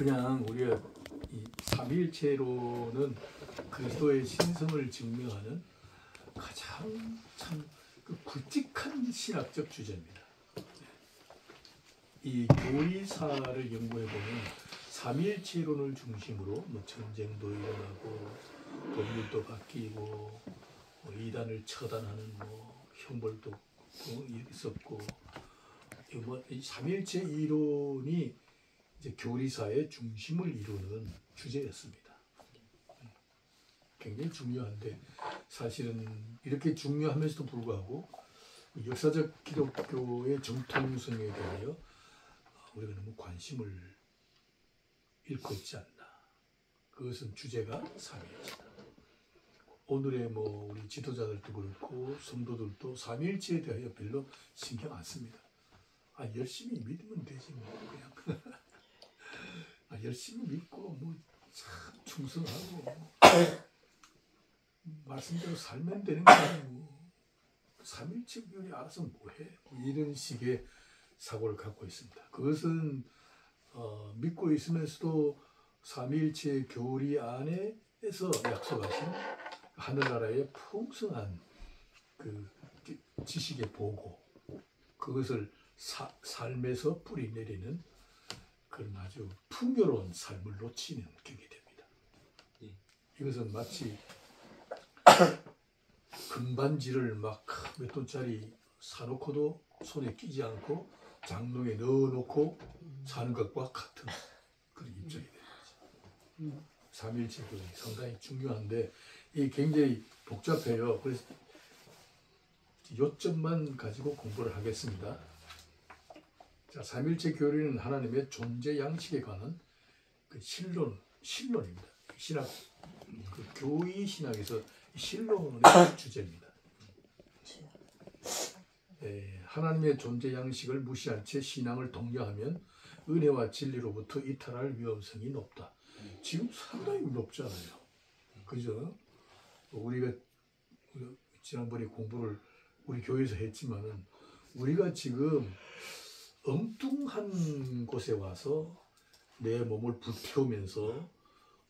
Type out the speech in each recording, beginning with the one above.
그냥 우리가 이 삼위일체로는 그리스도의 신성을 증명하는 가장 참 그 굵직한 신학적 주제입니다. 이 교리사를 연구해 보면 삼위일체론을 중심으로 뭐 전쟁도 일어나고 법률도 바뀌고 뭐 이단을 처단하는 뭐 형벌도 있었고 뭐 이 삼위일체 이론이 이제 교리사의 중심을 이루는 주제였습니다. 굉장히 중요한데 사실은 이렇게 중요하면서도 불구하고 역사적 기독교의 정통성에 대하여 우리가 너무 관심을 잃고 있지 않나. 그것은 주제가 삼위일체다. 오늘의 뭐 우리 지도자들도 그렇고 성도들도 삼위일체에 대하여 별로 신경 안 씁니다. 아, 열심히 믿으면 되지 뭐 그냥. 아, 열심히 믿고 뭐 참 충성하고 뭐 말씀대로 살면 되는 거야. 뭐 삼위일체 교리 알아서 뭐해? 뭐 이런 식의 사고를 갖고 있습니다. 그것은 믿고 있으면서도 삼위일체 교리 안에서 약속하신 하늘나라의 풍성한 그 지식의 보고, 그것을 삶에서 뿌리 내리는 그런 아주 풍요로운 삶을 놓치는 격이 됩니다. 이것은 마치 금반지를 막 몇 돈짜리 사놓고도 손에 끼지 않고 장롱에 넣어놓고 사는 것과 같은 그런 입장이 되는 거죠. 삼위일체 교리 상당히 중요한데 이게 굉장히 복잡해요. 그래서 요점만 가지고 공부를 하겠습니다. 자, 삼위일체 교리는 하나님의 존재 양식에 관한 그 신론입니다. 신학, 그 교의 신학에서 신론의 주제입니다. 하나님의 존재 양식을 무시한 채 신앙을 독려하면 은혜와 진리로부터 이탈할 위험성이 높다. 지금 상당히 높잖아요. 그죠? 우리가 지난번에 공부를 우리 교회에서 했지만은 우리가 지금 엉뚱한 곳에 와서 내 몸을 불태우면서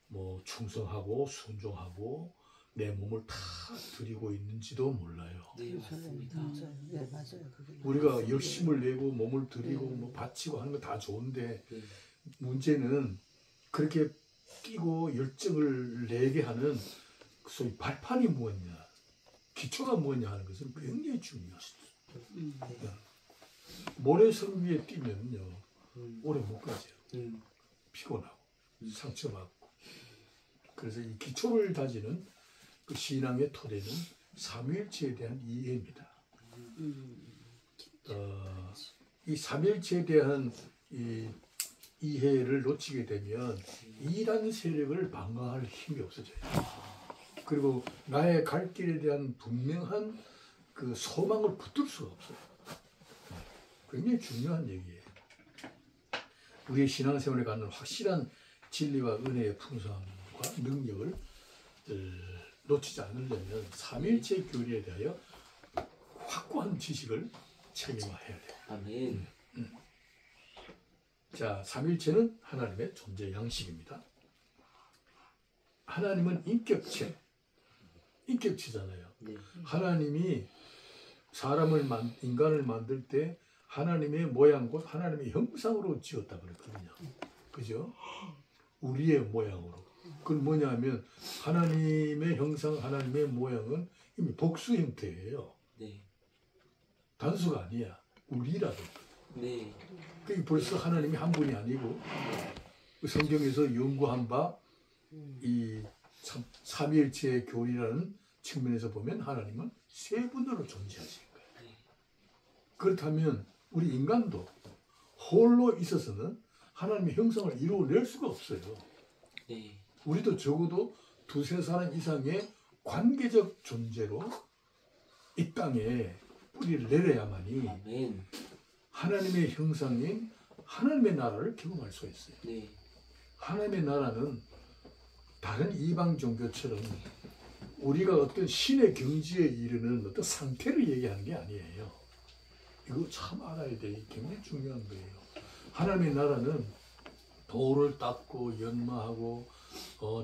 뭐 충성하고 순종하고 내 몸을 다 드리고 있는지도 몰라요. 네, 맞습니다. 네, 맞아요. 우리가 열심을 내고 몸을 드리고 뭐 바치고 하는 거 다 좋은데 문제는 그렇게 뛰고 열정을 내게 하는 소위 발판이 뭐냐, 기초가 뭐냐 하는 것은 굉장히 중요하죠. 모래성 위에 뛰면요 오래 못 가죠. 피곤하고 상처받고. 그래서 이 기초를 다지는 그 신앙의 토대는 삼위일체에 대한 이해입니다. 이 삼위일체에 대한 이 이해를 놓치게 되면 이단 세력을 방어할 힘이 없어져요. 그리고 나의 갈 길에 대한 분명한 그 소망을 붙들 수가 없어요. 굉장히 중요한 얘기예요. 우리의 신앙생활에 갖는 확실한 진리와 은혜의 풍성함과 능력을 놓치지 않으려면 삼위일체 교리에 대하여 확고한 지식을 체계화해야 돼요. 아멘. 자, 삼위일체는 하나님의 존재 양식입니다. 하나님은 인격체잖아요. 네. 하나님이 인간을 만들 때 하나님의 모양 곧 하나님의 형상으로 지었다 그랬거든요. 그죠? 우리의 모양으로. 그건 뭐냐면 하나님의 형상, 하나님의 모양은 이미 복수 형태예요. 네. 단수가 아니야. 우리라도. 네. 그게 벌써 하나님이 한 분이 아니고 성경에서 연구한 바 이 삼위일체의 교리라는 측면에서 보면 하나님은 세 분으로 존재하시는 거예요. 그렇다면 우리 인간도 홀로 있어서는 하나님의 형상을 이루어낼 수가 없어요. 네. 우리도 적어도 두세 사람 이상의 관계적 존재로 이 땅에 뿌리를 내려야만이 아멘. 하나님의 형상인 하나님의 나라를 경험할 수가 있어요. 네. 하나님의 나라는 다른 이방 종교처럼 우리가 어떤 신의 경지에 이르는 어떤 상태를 얘기하는 게 아니에요. 이거 참 알아야 돼. 굉장히 중요한 거예요. 하나님의 나라는 돌을 닦고 연마하고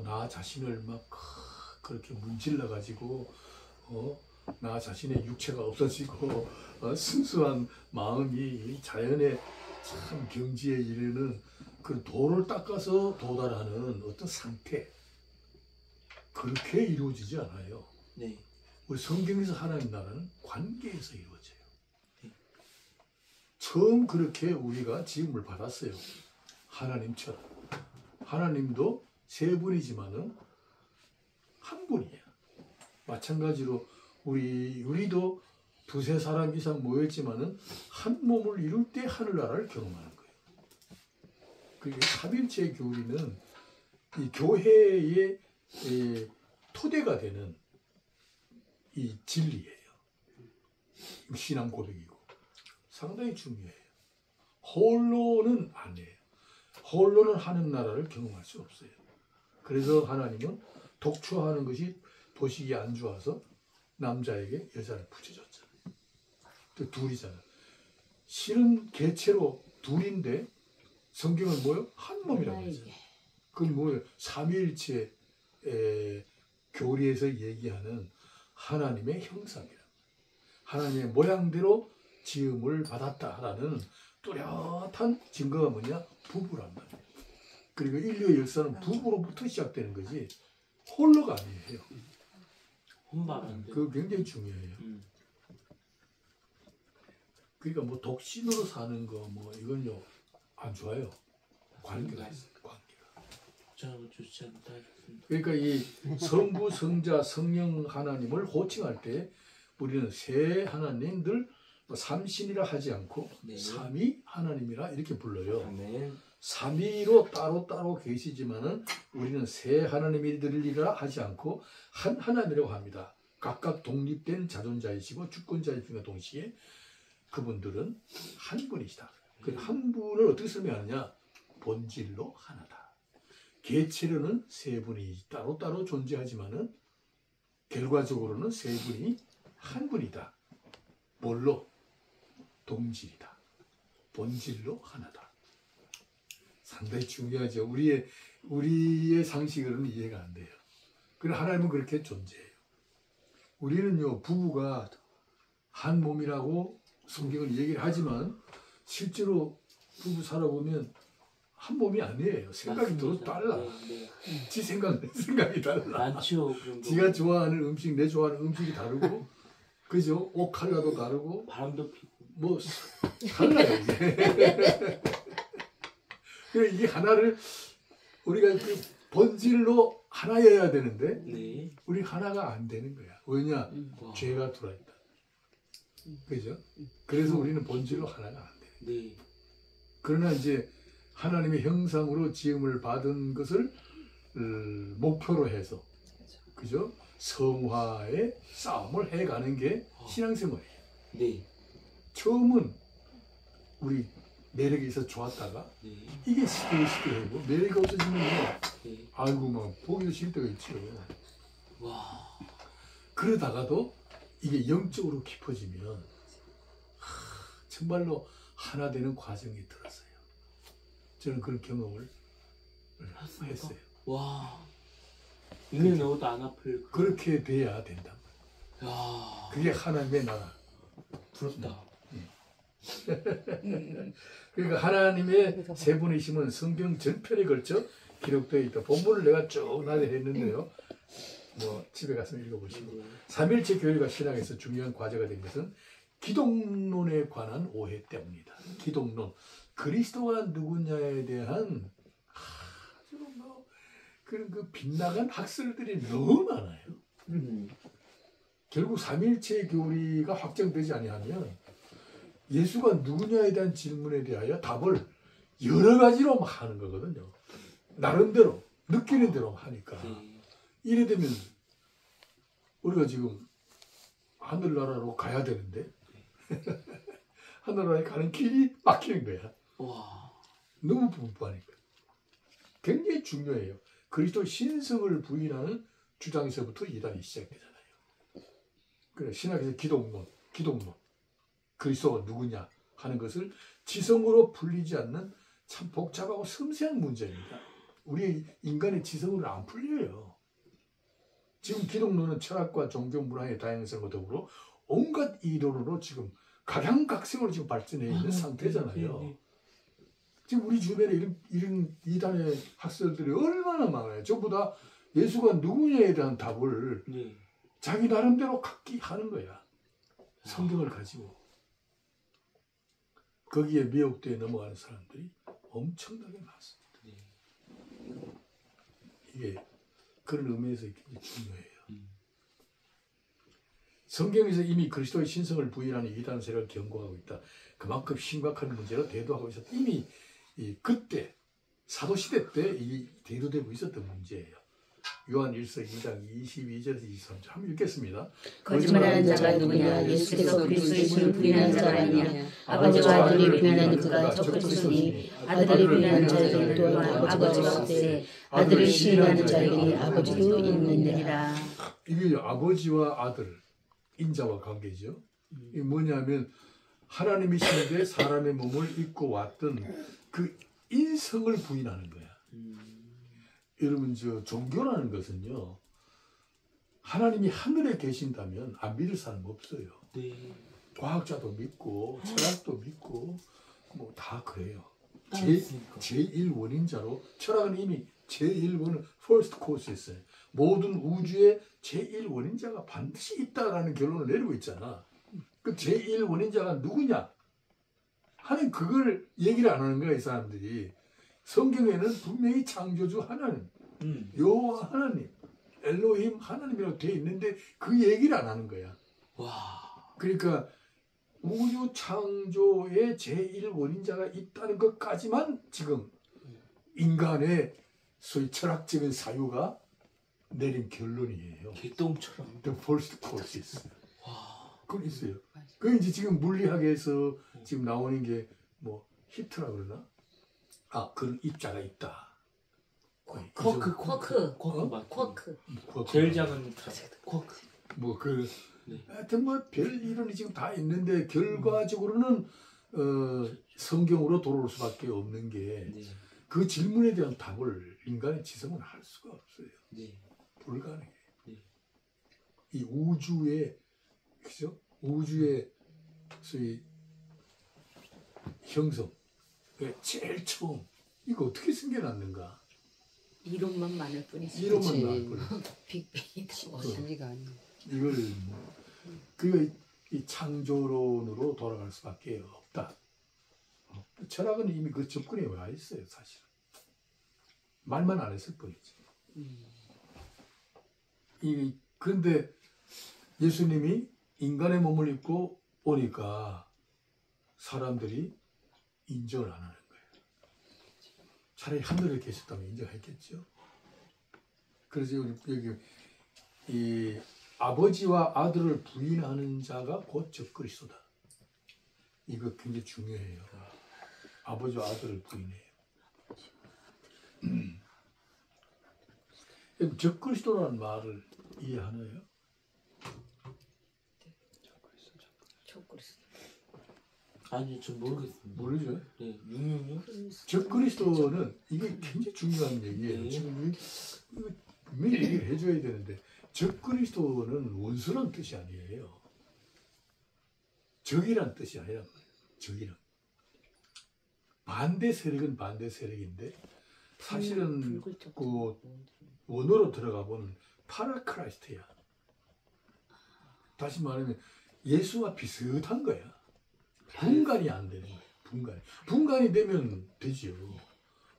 나 자신을 막 그렇게 문질러 가지고 나 자신의 육체가 없어지고 순수한 마음이 이 자연의 참 경지에 이르는 그 돌을 닦아서 도달하는 어떤 상태, 그렇게 이루어지지 않아요. 네. 우리 성경에서 하나님 나라는 관계에서 이루어져요. 네. 처음 그렇게 우리가 지음을 받았어요. 하나님처럼. 하나님도 세 분이지만은 한 분이에요. 마찬가지로 우리도 두세 사람 이상 모였지만은 한 몸을 이룰 때 하늘나라를 경험하는 거예요. 그게 삼일체 교리는 이 교회의 토대가 되는 이 진리예요. 신앙 고백이고 상당히 중요해요. 홀로는 아니에요. 홀로는 하는 나라를 경험할 수 없어요. 그래서 하나님은 독초하는 것이 보시기에 안 좋아서 남자에게 여자를 붙여줬잖아요. 또 둘이잖아요. 실은 개체로 둘인데 성경은 뭐예요? 한 몸이라고 하잖아요. 그건 뭐예요? 삼위일체 교리에서 얘기하는 하나님의 형상이라. 하나님의 모양대로 지음을 받았다라는 뚜렷한 증거가 뭐냐? 부부란 말이에요. 그리고 인류의 역사는 부부로부터 시작되는 거지 홀로가 아니에요. 혼밥인데. 그거 굉장히 중요해요. 그러니까 뭐 독신으로 사는 거 뭐 이건요 안 좋아요. 관계가 있어요. 관계가. 저는 좋지 않다 했습니다. 그러니까 이 성부, 성자, 성령 하나님을 호칭할 때 우리는 세 하나님들 삼신이라 하지 않고 네. 삼위 하나님이라 이렇게 불러요. 아멘. 삼위로 따로 계시지만은 우리는 세 하나님이들이라 하지 않고 한 하나님이라고 합니다. 각각 독립된 자존자이시고 주권자이시며 동시에 그분들은 한 분이시다. 그 한 분을 어떻게 설명하느냐? 본질로 하나다. 개체로는 세 분이 따로 존재하지만은 결과적으로는 세 분이 한 분이다. 뭘로? 동질이다. 본질로 하나다. 상당히 중요하죠. 우리의 상식으로는 이해가 안 돼요. 그러나 하나님은 그렇게 존재해요. 우리는요, 부부가 한 몸이라고 성경은 얘기를 하지만 실제로 부부 살아보면 한 몸이 아니에요. 생각이 또 달라. 네. 지 생각이 달라. 많죠. 그런 거. 지가 좋아하는 음식, 내 좋아하는 음식이 다르고, 그죠? 옷 컬러도 다르고, 바람도 피고. 뭐 달라요 이게. 그래 이게 하나를 우리가 그 본질로 하나여야 되는데 네. 우리 하나가 안 되는 거야. 왜냐? 와. 죄가 들어있다. 그죠? 그래서 우리는 본질로 하나가 안 돼. 네. 그러나 이제 하나님의 형상으로 지음을 받은 것을 목표로 해서, 그죠? 성화의 싸움을 해가는 게 신앙생활이에요. 네. 처음은 우리 매력이 있어서 좋았다가 네. 이게 시대고 매력이 없어지면 네. 아이고 막 보기도 싫을 때가 있죠. 와. 그러다가도 이게 영적으로 깊어지면 정말로 하나 되는 과정이 들었어요. 저는 그런 경험을 했어요. 와. 눈에 넣어도 안 아플. 그렇게 돼야 된다. 야. 그게 하나님의 나라. 부럽다. 그러니까 하나님의 세 분이심은 성경 전편에 걸쳐 기록되어 있다. 본문을 내가 쭉 나열했는데요. 뭐 집에 가서 읽어보시고. 네. 삼일체 교회가 신앙에서 중요한 과제가 된 것은 기독론에 관한 오해 때문이다. 기독론. 그리스도가 누구냐에 대한 아주 뭐 그런 그 빗나간 학설들이 너무 많아요. 결국 삼일체 교리가 확정되지 아니하면 예수가 누구냐에 대한 질문에 대하여 답을 여러 가지로 막 하는 거거든요. 나름대로 느끼는 대로 하니까. 네. 이래 되면 우리가 지금 하늘나라로 가야 되는데 하늘나라에 가는 길이 막히는 거야. 와. 너무 뻔뻔하니까. 굉장히 중요해요. 그리스도 신성을 부인하는 주장에서부터 이단이 시작되잖아요. 그래 신학에서 기독론, 그리스도가 누구냐 하는 것을 지성으로 풀리지 않는 참 복잡하고 섬세한 문제입니다. 우리 인간의 지성으로는 안 풀려요. 지금 기독론은 철학과 종교 문화의 다양성과 더불어 온갖 이론으로 지금 각양각색으로 지금 발전해 있는 상태잖아요. 네. 지금 우리 주변에 이런 이단의 학설들이 얼마나 많아요. 전부 다 예수가 누구냐에 대한 답을 네. 자기 나름대로 갖기 하는 거야. 성경을 가지고. 거기에 미혹되어 넘어가는 사람들이 엄청나게 많습니다. 네. 이게 그런 의미에서 굉장히 중요해요. 성경에서 이미 그리스도의 신성을 부인하는 이단 세력을 경고하고 있다. 그만큼 심각한 문제로 대두하고 있었다. 이미 그때 사도시대 때 이 대두되고 있었던 문제예요. 요한 1서 2장 22절에서 23절 한번 읽겠습니다. 거짓말하는 자가 누구냐? 예수께서 그리스도의 신을 부인하는 자가 아니냐? 아버지와 아들이 부인하는 그가 저 그리스도니 아들이 부인하는 자에게 또한 아버지가 없으되 아들을 시인하는 자에게 아버지도 있느니라. 이게 아버지와 아들 인자와 관계죠. 이게 뭐냐면 하나님이신데 사람의 몸을 입고 왔던 그 인성을 부인하는 거야. 여러분 저 종교라는 것은요. 하나님이 하늘에 계신다면 안 믿을 사람 없어요. 네. 과학자도 믿고 철학도 믿고 뭐 다 그래요. 알았으니까. 제1원인자로 철학은 이미 제1원은 first cause 있어요. 모든 우주에 제1원인자가 반드시 있다라는 결론을 내리고 있잖아. 그 제1원인자가 누구냐? 하는 그걸 얘기를 안 하는 거야, 이 사람들이. 성경에는 분명히 창조주 하나님, 여호와 하나님, 엘로힘 하나님이라고 되어 있는데 그 얘기를 안 하는 거야. 와. 그러니까 우주 창조의 제1원인자가 있다는 것까지만 지금 인간의 소위 철학적인 사유가 내린 결론이에요. 개똥처럼. The first causes. 와. 그건 있어요. 그 이제 지금 물리학에서 지금 나오는 게 뭐 히트라 그러나? 아, 그런 입자가 있다. 쿼크. 어? 맞. 쿼크. 제일 작은 쿼크. 뭐그 네. 하여튼 뭐 별 이론이 지금 다 있는데 결과적으로는 성경으로 돌아올 수밖에 없는 게 네. 그 질문에 대한 답을 인간의 지성은 할 수가 없어요. 네. 불가능해. 네. 이 우주의 그죠? 우주의 소위 형성, 제일 처음 이거 어떻게 생겨났는가? 이론만 많을 뿐이지. 이론만 나올 뿐. 빅뱅이다. 원리가 아니야. 이걸 그리고 이 창조론으로 돌아갈 수밖에 없다. 철학은 이미 그 접근에 와 있어요, 사실은. 말만 안 했을 뿐이지. 그런데 예수님이 인간의 몸을 입고 오니까 사람들이 인정을 안 하는 거예요. 차라리 하늘에 계셨다면 인정했겠죠. 그래서 여기 이 아버지와 아들을 부인하는 자가 곧 적그리스도다. 이거 굉장히 중요해요. 아버지와 아들을 부인해요. 적그리스도라는 말을 이해하나요? 적그리스도. 아니, 저 모르겠습니다. 모르죠. 네. 666? 적그리스도는 이게 굉장히 중요한 얘기예요. 네. 지금 이거 분명히 얘기를 해줘야 되는데 적그리스도는 원수란 뜻이 아니에요. 적이란 뜻이 아니란 말이에요. 적이란. 반대 세력은 반대 세력인데 사실은 그 원어로 들어가 보면 파라크라이스트야. 다시 말하면 예수와 비슷한 거야. 분간이 안 되는 거예요. 분간이 되면 되지요.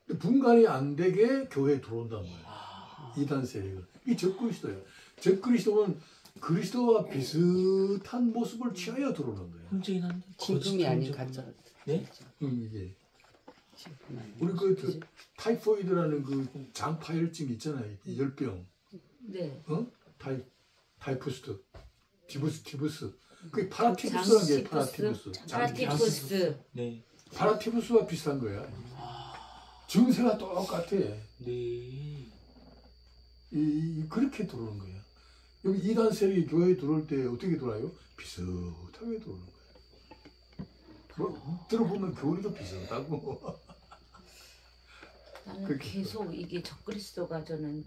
근데 분간이 안 되게 교회에 들어온단 말이야. 이단 세력은. 이 적그리스도예요. 적그리스도는 그리스도와 비슷한 모습을 취하여 들어오는 거예요. 혼자긴 한데. 진품이 아닌 가짜. 네? 이게 진품 아닌 우리 그 타이포이드라는 그 장파열증 있잖아요. 이 열병. 네. 타이푸스, 티부스. 그게 파라티푸스라는 게 파라티푸스. 파라티푸스. 네. 파라티푸스와 비슷한 거야. 증세가 똑같아. 네. 그렇게 들어오는 거야. 여기 이단 세력이 교회에 들어올 때 어떻게 들어와요? 비슷하게 들어오는 거야. 뭐 들어보면 교리도 비슷하고 나는 그렇게 계속 이게 적그리스도가 저는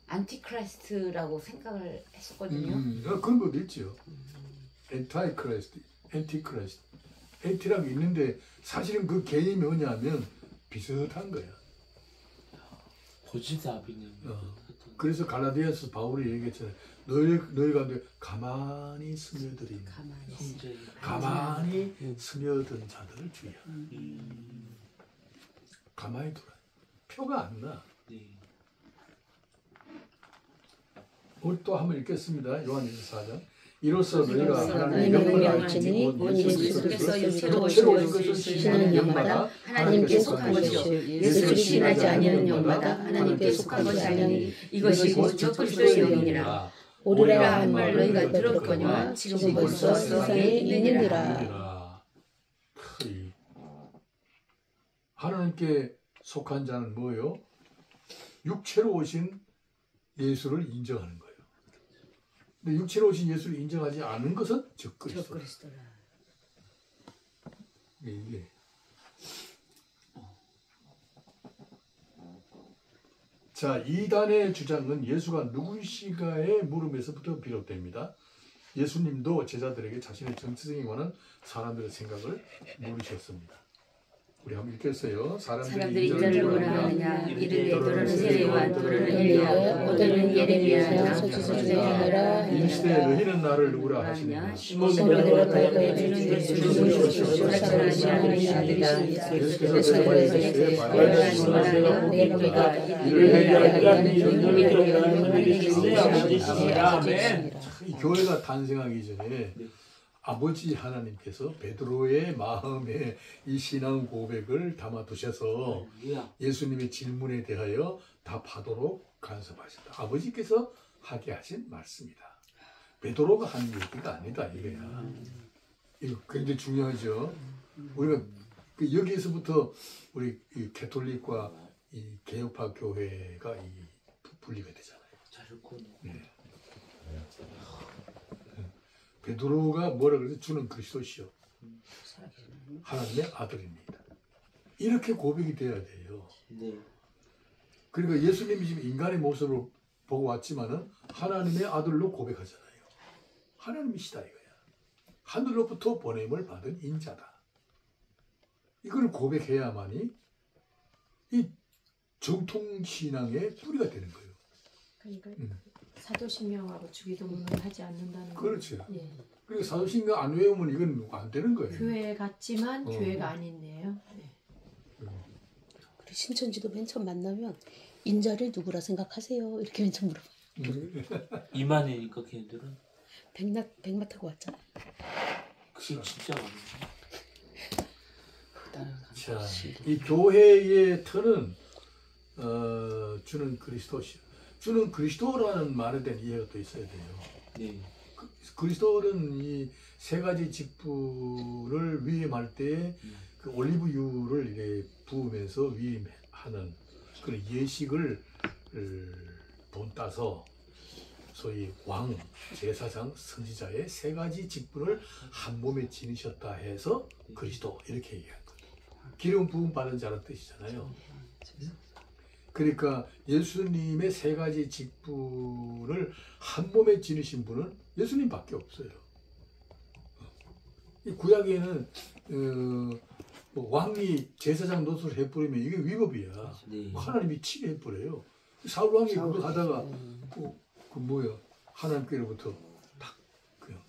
안티크라이스트라고 생각을 했었거든요. 그런 것도 있죠. 엔타이크라이스트, 엔티크라이스트. 엔티라고 있는데 사실은 그 개념이 뭐냐면 비슷한 거야. 고지답이네. 그래서 갈라디아서 바울이 얘기했잖아요. 너희 가운데 가만히 스며들인 가만히 스며든 자들을 주의하라. 가만히 두라. 표가 안 나. 네. 오늘 또 한번 읽겠습니다. 요한일서 4장. 이로써 너희가 하나님의 너희가 영광을 알지니 알지니 곧 예수께서 육체로 육체로 오신 오신 것을 신은 신하는 영마다 영마다 하나님께 속한 것이요 예수를 신하지 아니하는 영마다 하나님께 속한 것이 아니니 이것이 곧 적그리스도의 영이니라. 오리라 한 말 너희가 들었거니와 지금 벌써 세상에 있느니라. 하나님께 속한 자는 뭐예요? 육체로 오신 예수를 인정하는 거예요. 근데 육체로 오신 예수를 인정하지 않은 것은 적그리스도라. 이게 자, 이단의 주장은 예수가 누구이시가의 물음에서부터 비롯됩니다. 예수님도 제자들에게 자신의 정체성에 관한 사람들의 생각을 물으셨습니다. 우리 한번 읽겠어요. 사람들이 이자를 누구라 하느냐 이르되 또는 세례요한 또는 엘리야 또는 예레미야냐 선지자라 이르시되 너희는 나를 누구라 하시느냐. 시몬 베드로가 대답하되 예수는 그리스도시니 하나님의 아들이시니라. 예수께서 대답하시되 말하는 시몬아 내가 이를 아멘. 이 교회가 탄생하기 전에 아버지 하나님께서 베드로의 마음에 이 신앙 고백을 담아두셔서 예수님의 질문에 대하여 답하도록 간섭하셨다. 아버지께서 하게 하신 말씀이다. 베드로가 한 얘기가 아니다 이거야. 이거 굉장히 중요하죠. 우리가 여기에서부터 우리 이 캐톨릭과 이 개혁파 교회가 이 분리가 되잖아요. 네. 베드로가 뭐라 그러죠? 주는 그리스도시요 하나님의 아들입니다. 이렇게 고백이 돼야 돼요. 네. 그러니까 예수님이 지금 인간의 모습으로 보고 왔지만은 하나님의 아들로 고백하잖아요. 하나님이시다 이거야. 하늘로부터 보냄을 받은 인자다. 이걸 고백해야만이 이 정통 신앙의 뿌리가 되는 거예요. 그러니까 사도신명하고 주기도문을 하지 않는다는 거. 그렇죠. 예. 그리고 사도신경 안 외우면 이건 안 되는 거예요. 교회 같지만 교회가 아닌데요. 네. 우리 신천지도 맨 처음 만나면 인자를 누구라 생각하세요? 이렇게 맨 처음 물어봐요. 이만이니까 걔네들은 백마 타고 왔잖아. 그게 진짜 많네. 자, 이 교회의 틀은 주는 그리스도시요. 주는 그리스도라는 말에 대한 이해가 또 있어야 돼요. 네. 그리스도는 이 세 가지 직분을 위임할 때 그 올리브유를 이렇게 부으면서 위임하는 그런 예식을 본따서 소위 왕, 제사장, 선지자의 세 가지 직분을 한 몸에 지니셨다 해서 그리스도 이렇게 얘기한 거예요. 기름 부음 받은 자라는 뜻이잖아요. 그러니까 예수님의 세 가지 직분을 한 몸에 지니신 분은 예수님밖에 없어요. 이 구약에는 뭐 왕이 제사장 노릇을 해버리면 이게 위법이야. 네. 하나님이 치게 해버려요. 사울 왕이 그거 하다가 그 뭐야 하나님께로부터 딱 그냥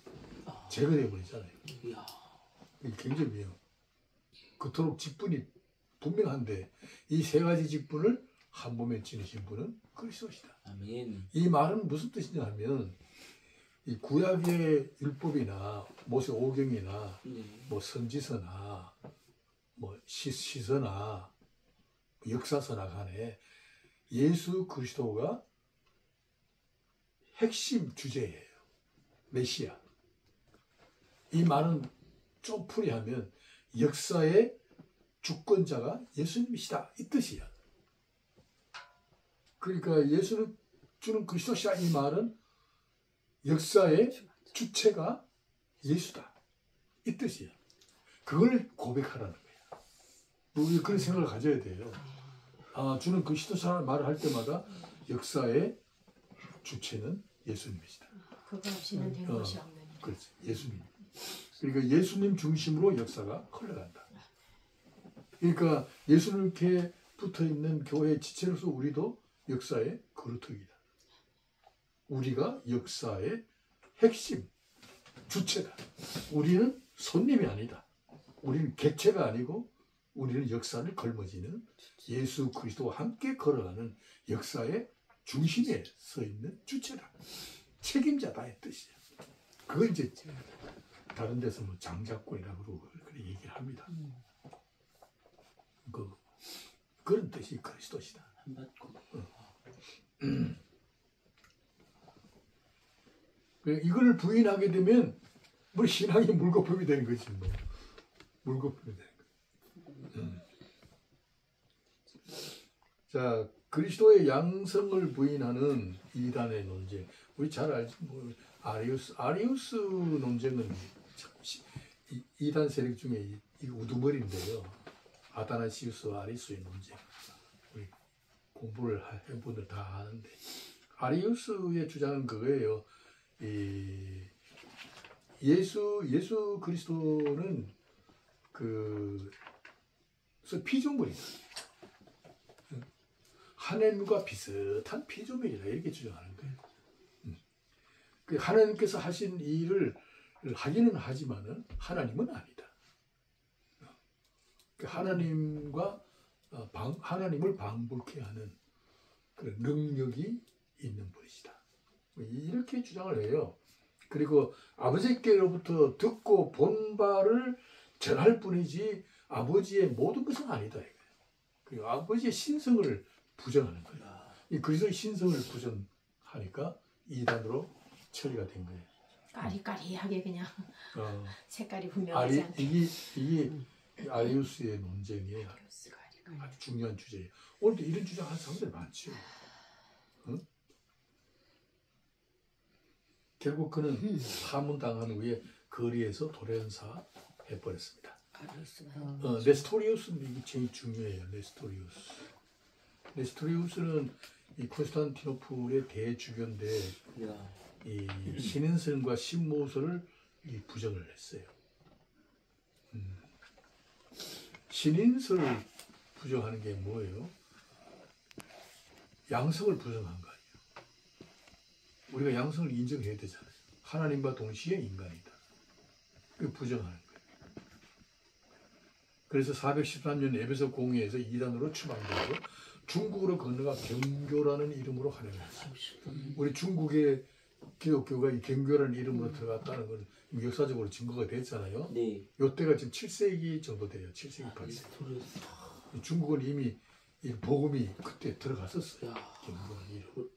제거돼 버리잖아요. 이야. 이게 굉장히 위험. 그토록 직분이 분명한데 이 세 가지 직분을 한 몸에 지니신 분은 그리스도시다. 아멘. 이 말은 무슨 뜻이냐 하면 이 구약의 율법이나 모세 오경이나 네. 뭐 선지서나 뭐 시서나 역사서나 간에 예수 그리스도가 핵심 주제예요. 메시아. 이 말은 좀 풀이하면 역사의 주권자가 예수님이시다 이 뜻이야. 그러니까 예수는 주는 그리스도시다 이 말은 역사의 주체가 예수다 이 뜻이야. 그걸 고백하라는 거야. 우리 그런 생각을 가져야 돼요. 주는 그리스도라는 말을 할 때마다 역사의 주체는 예수님이시다. 그거 없이는 된 것이 없는. 그렇지. 예수님. 그러니까 예수님 중심으로 역사가 흘러간다. 그러니까 예수님께 붙어있는 교회의 지체로서 우리도 역사의 그루터기다. 우리가 역사의 핵심, 주체다. 우리는 손님이 아니다. 우리는 객체가 아니고 우리는 역사를 걸머지는 예수 그리스도와 함께 걸어가는 역사의 중심에 서 있는 주체다. 책임자다의 뜻이야. 그걸 이제 다른 데서 뭐 장자권이라고 그러고 그렇게 얘기를 합니다. 그런 뜻이 그리스도시다. 이걸 부인하게 되면 뭐 신앙이 물거품이 되는 거지 뭐. 물거품이 되는 거. 자, 그리스도의 양성을 부인하는 이단의 논쟁. 우리 잘 알지 뭐 아리우스 논쟁은 참 이단 세력 중에 이 우두머리인데요. 아다나시우스와 아리우스의 논쟁. 우리 공부를 해본 분들 다 아는데 아리우스의 주장은 그거예요. 예수 그리스도는 피조물이다. 하나님과 비슷한 피조물이다. 이렇게 주장하는 거예요. 하나님께서 하신 일을 하기는 하지만은 하나님은 아니다. 하나님을 방불케 하는 그런 능력이 있는 분이시다. 이렇게 주장을 해요. 그리고 아버지께로부터 듣고 본 바를 전할 뿐이지 아버지의 모든 것은 아니다. 그리고 아버지의 신성을 부정하는 거예요. 이 그리스도의 신성을 부정하니까 이단으로 처리가 된 거예요. 까리까리하게 그냥 색깔이 분명하지 않게. 이게 아리우스의 논쟁이에요. 아주 중요한 주제예요. 오늘도 이런 주장하는 사람들이 많죠. 응? 결국 그는 파문당한 후에 거리에서 돌연사 해버렸습니다. 네스토리우스는 이게 제일 중요해요. 네스토리우스는 이 콘스탄티노플의 대주교인데 이 신인설과 신모설을 부정을 했어요. 신인설을 부정하는 게 뭐예요? 양성을 부정한 거 아니에요. 우리가 양성을 인정해야 되잖아요. 하나님과 동시에 인간이다. 그 부정하는 거예요. 그래서 413년 에베소 공회에서 이단으로 추방되고 중국으로 건너가 경교라는 이름으로 활용했어요. 우리 중국의 기독교가 이 경교라는 이름으로 들어갔다는 건 역사적으로 증거가 됐잖아요. 네. 이때가 지금 7세기 정도 돼요. 7세기, 8세기. 중국은 이미 이 복음이 그때 들어갔었어요. 경교라는 이름.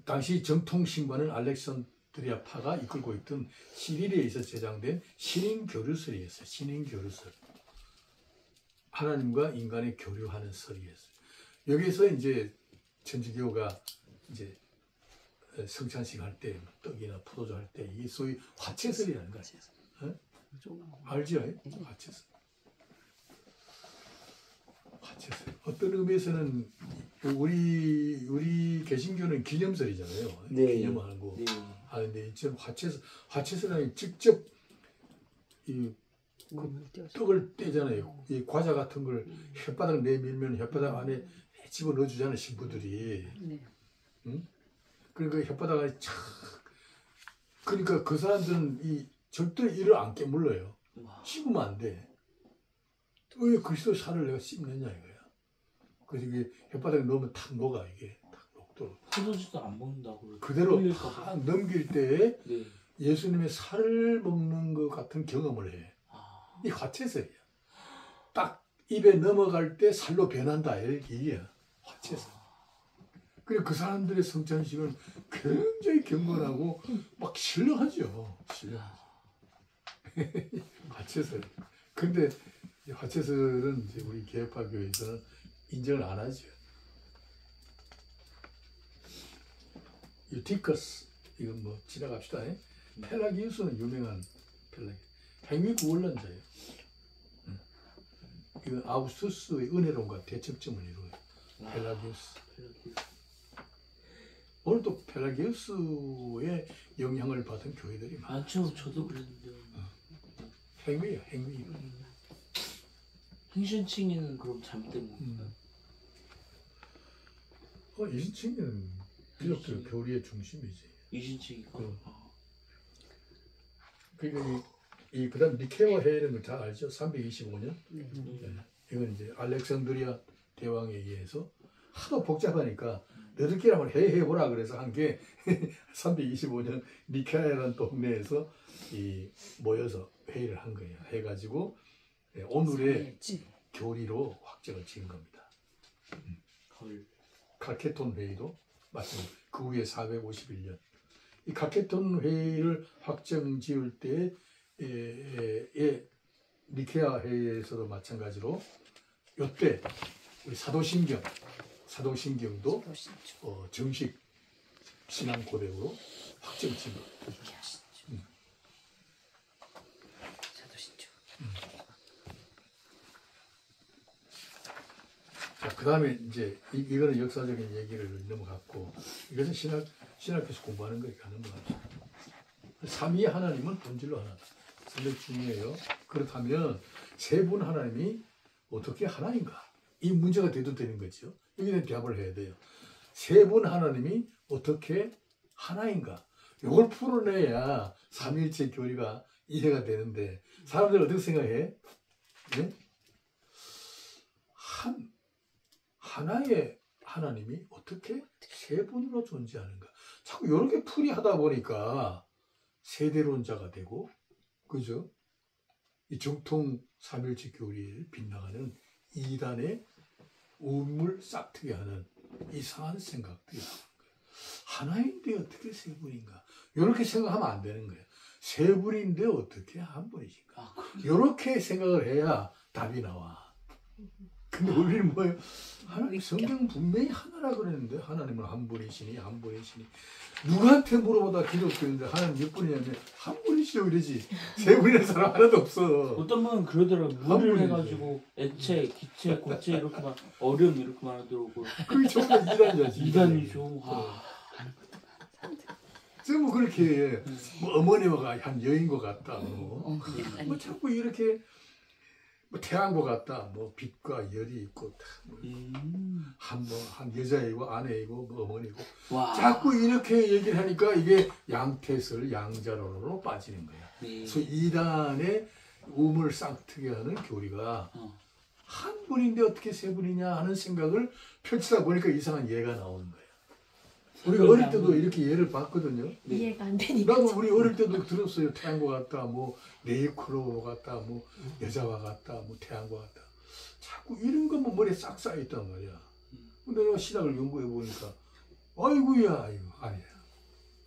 당시 정통 신과는 알렉산드리아파가 이끌고 있던 시리리에서 제작된 신인교류설이었어요. 신인교류설. 하나님과 인간의 교류하는 설이었어요. 여기서 이제 천주교가 이제 성찬식 할 때 떡이나 포도주 할 때 이게 소위 화채설이라는 거예요. 알죠? 화채설. 화채설. 어떤 의미에서는 우리 개신교는 기념설이잖아요. 네. 기념하는 거. 네. 하는데 지금 화채설은 직접 이 떡을 떼잖아요. 이 과자 같은 걸 혓바닥 내밀면 혓바닥 안에 집어넣어 주잖아요, 신부들이. 네. 응? 그러니까 혓바닥 안에 착. 그러니까 그 사람들은 절대 이를 안 깨물러요. 씹으면 안 돼. 왜 그리스도 살을 내가 씹느냐 이거야. 그래서 이게 혓바닥에 넣으면 탁 녹아 이게 탁 녹도록. 포도주도 안 먹는다고. 그대로 탁 넘길 때에 네. 예수님의 살을 먹는 것 같은 경험을 해. 이 화채설이야. 딱 입에 넘어갈 때 살로 변한다 이게 화채설. 그리고 그 사람들의 성찬식은 굉장히 경건하고 막 신령하죠. 신령하죠. 화채설. 근데 화채설은 이제 우리 개혁파교에서는 인정을 안 하죠. 유티커스 이건 뭐 지나갑시다. 펠라기우스는 유명한 펠라기. 행위 구원론자예요. 이건 아우구스투스의 은혜론과 대척점을 이루어요. 펠라기우스. 오늘 또 펠라기우스의 영향을 받은 교회들이 많죠. 저도 그랬는데. 행위예요, 행위. 행신칭의는 그럼 잘못된 건가요? 이신칭의는 기독교 교리의 중심이지. 이신칭의가? 그러니까 그다음 니케아 회의는 걸 다 알죠? 325년. 네. 이건 이제 알렉산드리아 대왕에 의해서 하도 복잡하니까 너희들끼리 한번 회의해보라 그래서 한 게 325년 니케아라는 동네에서 모여서 회의를 한 거예요. 해가지고 오늘의 교리로 확정을 지은 겁니다. 칼케톤 회의도 마찬가지. 그 후에 451년 이 칼케톤 회의를 확정 지을 때 니케아 회의에서도 마찬가지로 이때 우리 사도신경도 정식 신앙 고백으로 확정 지은 거죠. 자, 그 다음에 이제 이거는 역사적인 얘기를 넘어갔고 이것은 신학에서 공부하는 거니까 넘어갑시다. 삼위 하나님은 본질로 하나다. 상당히 중요해요. 그렇다면 세 분 하나님이 어떻게 하나인가? 이 문제가 대두되는 거죠. 여기에 대한 대답을 해야 돼요. 세 분 하나님이 어떻게 하나인가? 이걸 풀어내야 삼위일체 교리가 이해가 되는데 사람들 어떻게 생각해? 네? 하나의 하나님이 어떻게 세 분으로 존재하는가? 자꾸 이렇게 풀이하다 보니까 세대론자가 되고, 그죠? 이 정통 삼일체 교리에 빗나가는 이단의 우물 싹트게 하는 이상한 생각들이 나오는 거예요. 하나인데 어떻게 세 분인가? 이렇게 생각하면 안 되는 거예요. 세 분인데 어떻게 한 분이신가? 이렇게 생각을 해야 답이 나와. 근데 우리는 뭐예요? 하나님 성경 분명히 하나라 그랬는데 하나님은 한 분이시니 한 분이시니 누구한테 물어보다 기독교인데 하나님 몇 분이냐면 한 분이시죠 이러지 세 분이라는 사람 하나도 없어. 어떤 분은 그러더라고요. 물을 해가지고 액체, 기체, 고체 이렇게 막 얼음 이렇게 말하더라고요. 그게 전부 다 이단이지. 이단이죠. 와. 전부 그렇게 뭐 어머니가 한 여인과 같다 뭐 자꾸 이렇게 뭐 태양과 같다, 뭐 빛과 열이 있고, 한 여자이고 아내이고 뭐 어머니고, 와. 자꾸 이렇게 얘기를 하니까 이게 양태설, 양자론으로 빠지는 거야. 그래서 이단의 우물 쌍트게 하는 교리가 한 분인데 어떻게 세 분이냐 하는 생각을 펼치다 보니까 이상한 예가 나오는 거야. 우리가 어릴 때도 이렇게 예를 봤거든요. 이해가 안 되니까. 나도 우리 어릴 때도 들었어요. 태양과 같다, 뭐 네이크로 같다, 뭐 여자와 같다, 뭐 태양과 같다. 자꾸 이런 것만 머리에 싹 쌓여 있단 말이야. 근데 내가 신학을 연구해 보니까, 아이고야, 이거 아니야.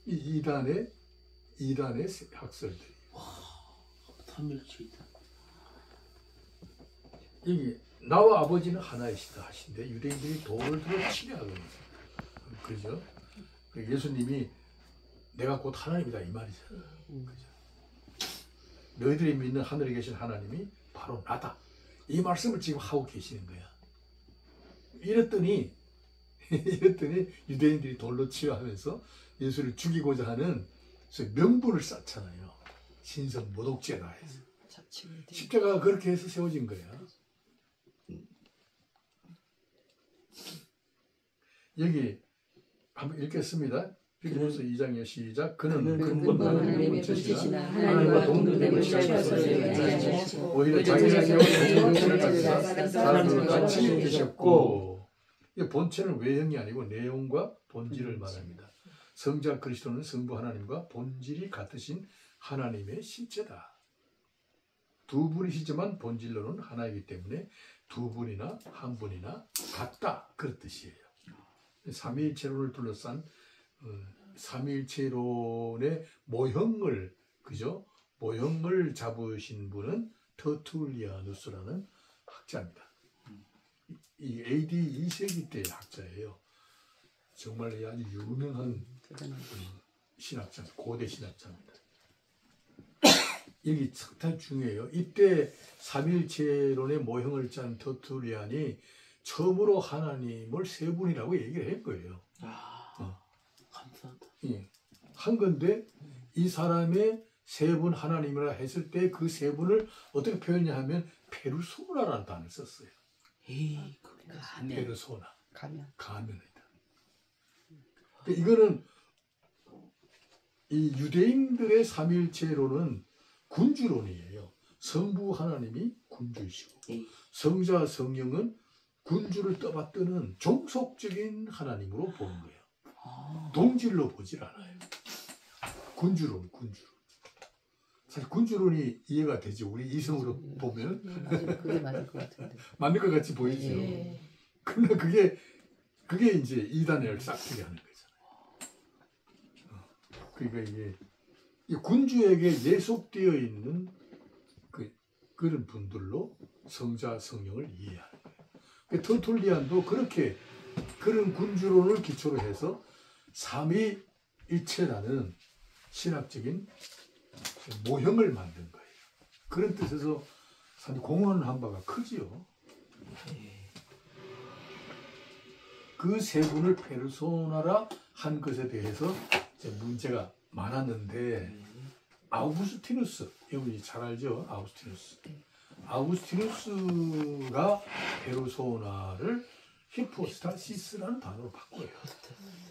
이 이단의 학설들이. 삼일체이다. 여기 나와 아버지는 하나이시다 하신데 유대인들이 돌을 들어 치려하거든요. 그죠? 예수님이 내가 곧 하나님이다 이 말이잖아. 그죠? 너희들이 믿는 하늘에 계신 하나님이 바로 나다. 이 말씀을 지금 하고 계시는 거야. 이랬더니 유대인들이 돌로 치려하면서 예수를 죽이고자 하는 명분을 쌓잖아요. 신성 모독죄다 해서. 십자가가 그렇게 해서 세워진 거야. 여기 한번 읽겠습니다. 빌립보서 2장이요 시작. 그는 근본과 하나님의 본체시나 하나님과 동등됨을 취하셔서 오히려 자기가 세운 본체를 가지사 사람들과 같이 계셨고, 이 본체는 외형이 아니고 내용과 본질을 말합니다. 성자 그리스도는 성부 하나님과 본질이 같으신 하나님의 신체다. 두 분이시지만 본질로는 하나이기 때문에 두 분이나 한 분이나 같다 그런 뜻이에요. 삼위일체론을 둘러싼 삼위일체론의 모형을 그죠? 모형을 잡으신 분은 터툴리아누스라는 학자입니다. 이 AD 2세기 때의 학자예요. 정말 아주 유명한 신학자, 고대 신학자입니다. 여기 상당히 중요해요. 이때 삼위일체론의 모형을 짠 터툴리안이 처음으로 하나님을 세 분이라고 얘기를 한 거예요. 감사하다. 예. 한 건데 이 사람의 세 분 하나님이라 했을 때 그 세 분을 어떻게 표현하냐면 페르소나라는 단어를 썼어요. 에이, 그러니까 가면. 페르소나. 가면. 가면이다. 그러니까 이거는 이 유대인들의 삼위일체론은 군주론이에요. 성부 하나님이 군주이시고 에이. 성자 성령은 군주를 떠받드는 종속적인 하나님으로 보는 거예요. 동질로 보질 않아요. 군주론. 사실 군주론이 이해가 되죠. 우리 이성으로 보면 그게 맞을 것 같은데. 맞는 것 같이 보이죠. 예. 근데 그게 이제 이단을 싹트게 하는 거잖아요. 그러니까 이게 이 군주에게 예속되어 있는 그런 분들로 성자 성령을 이해하는 거예요. 터툴리안도 그렇게 그런 군주론을 기초로 해서 삼위일체라는 신학적인 모형을 만든 거예요. 그런 뜻에서 사실 공헌한 바가 크지요. 그 세 분을 페르소나라 한 것에 대해서 이제 문제가 많았는데 아우구스티누스, 여러분이 잘 알죠? 아우구스티누스가 페르소나를 히포스타시스라는 단어로 바꿔요.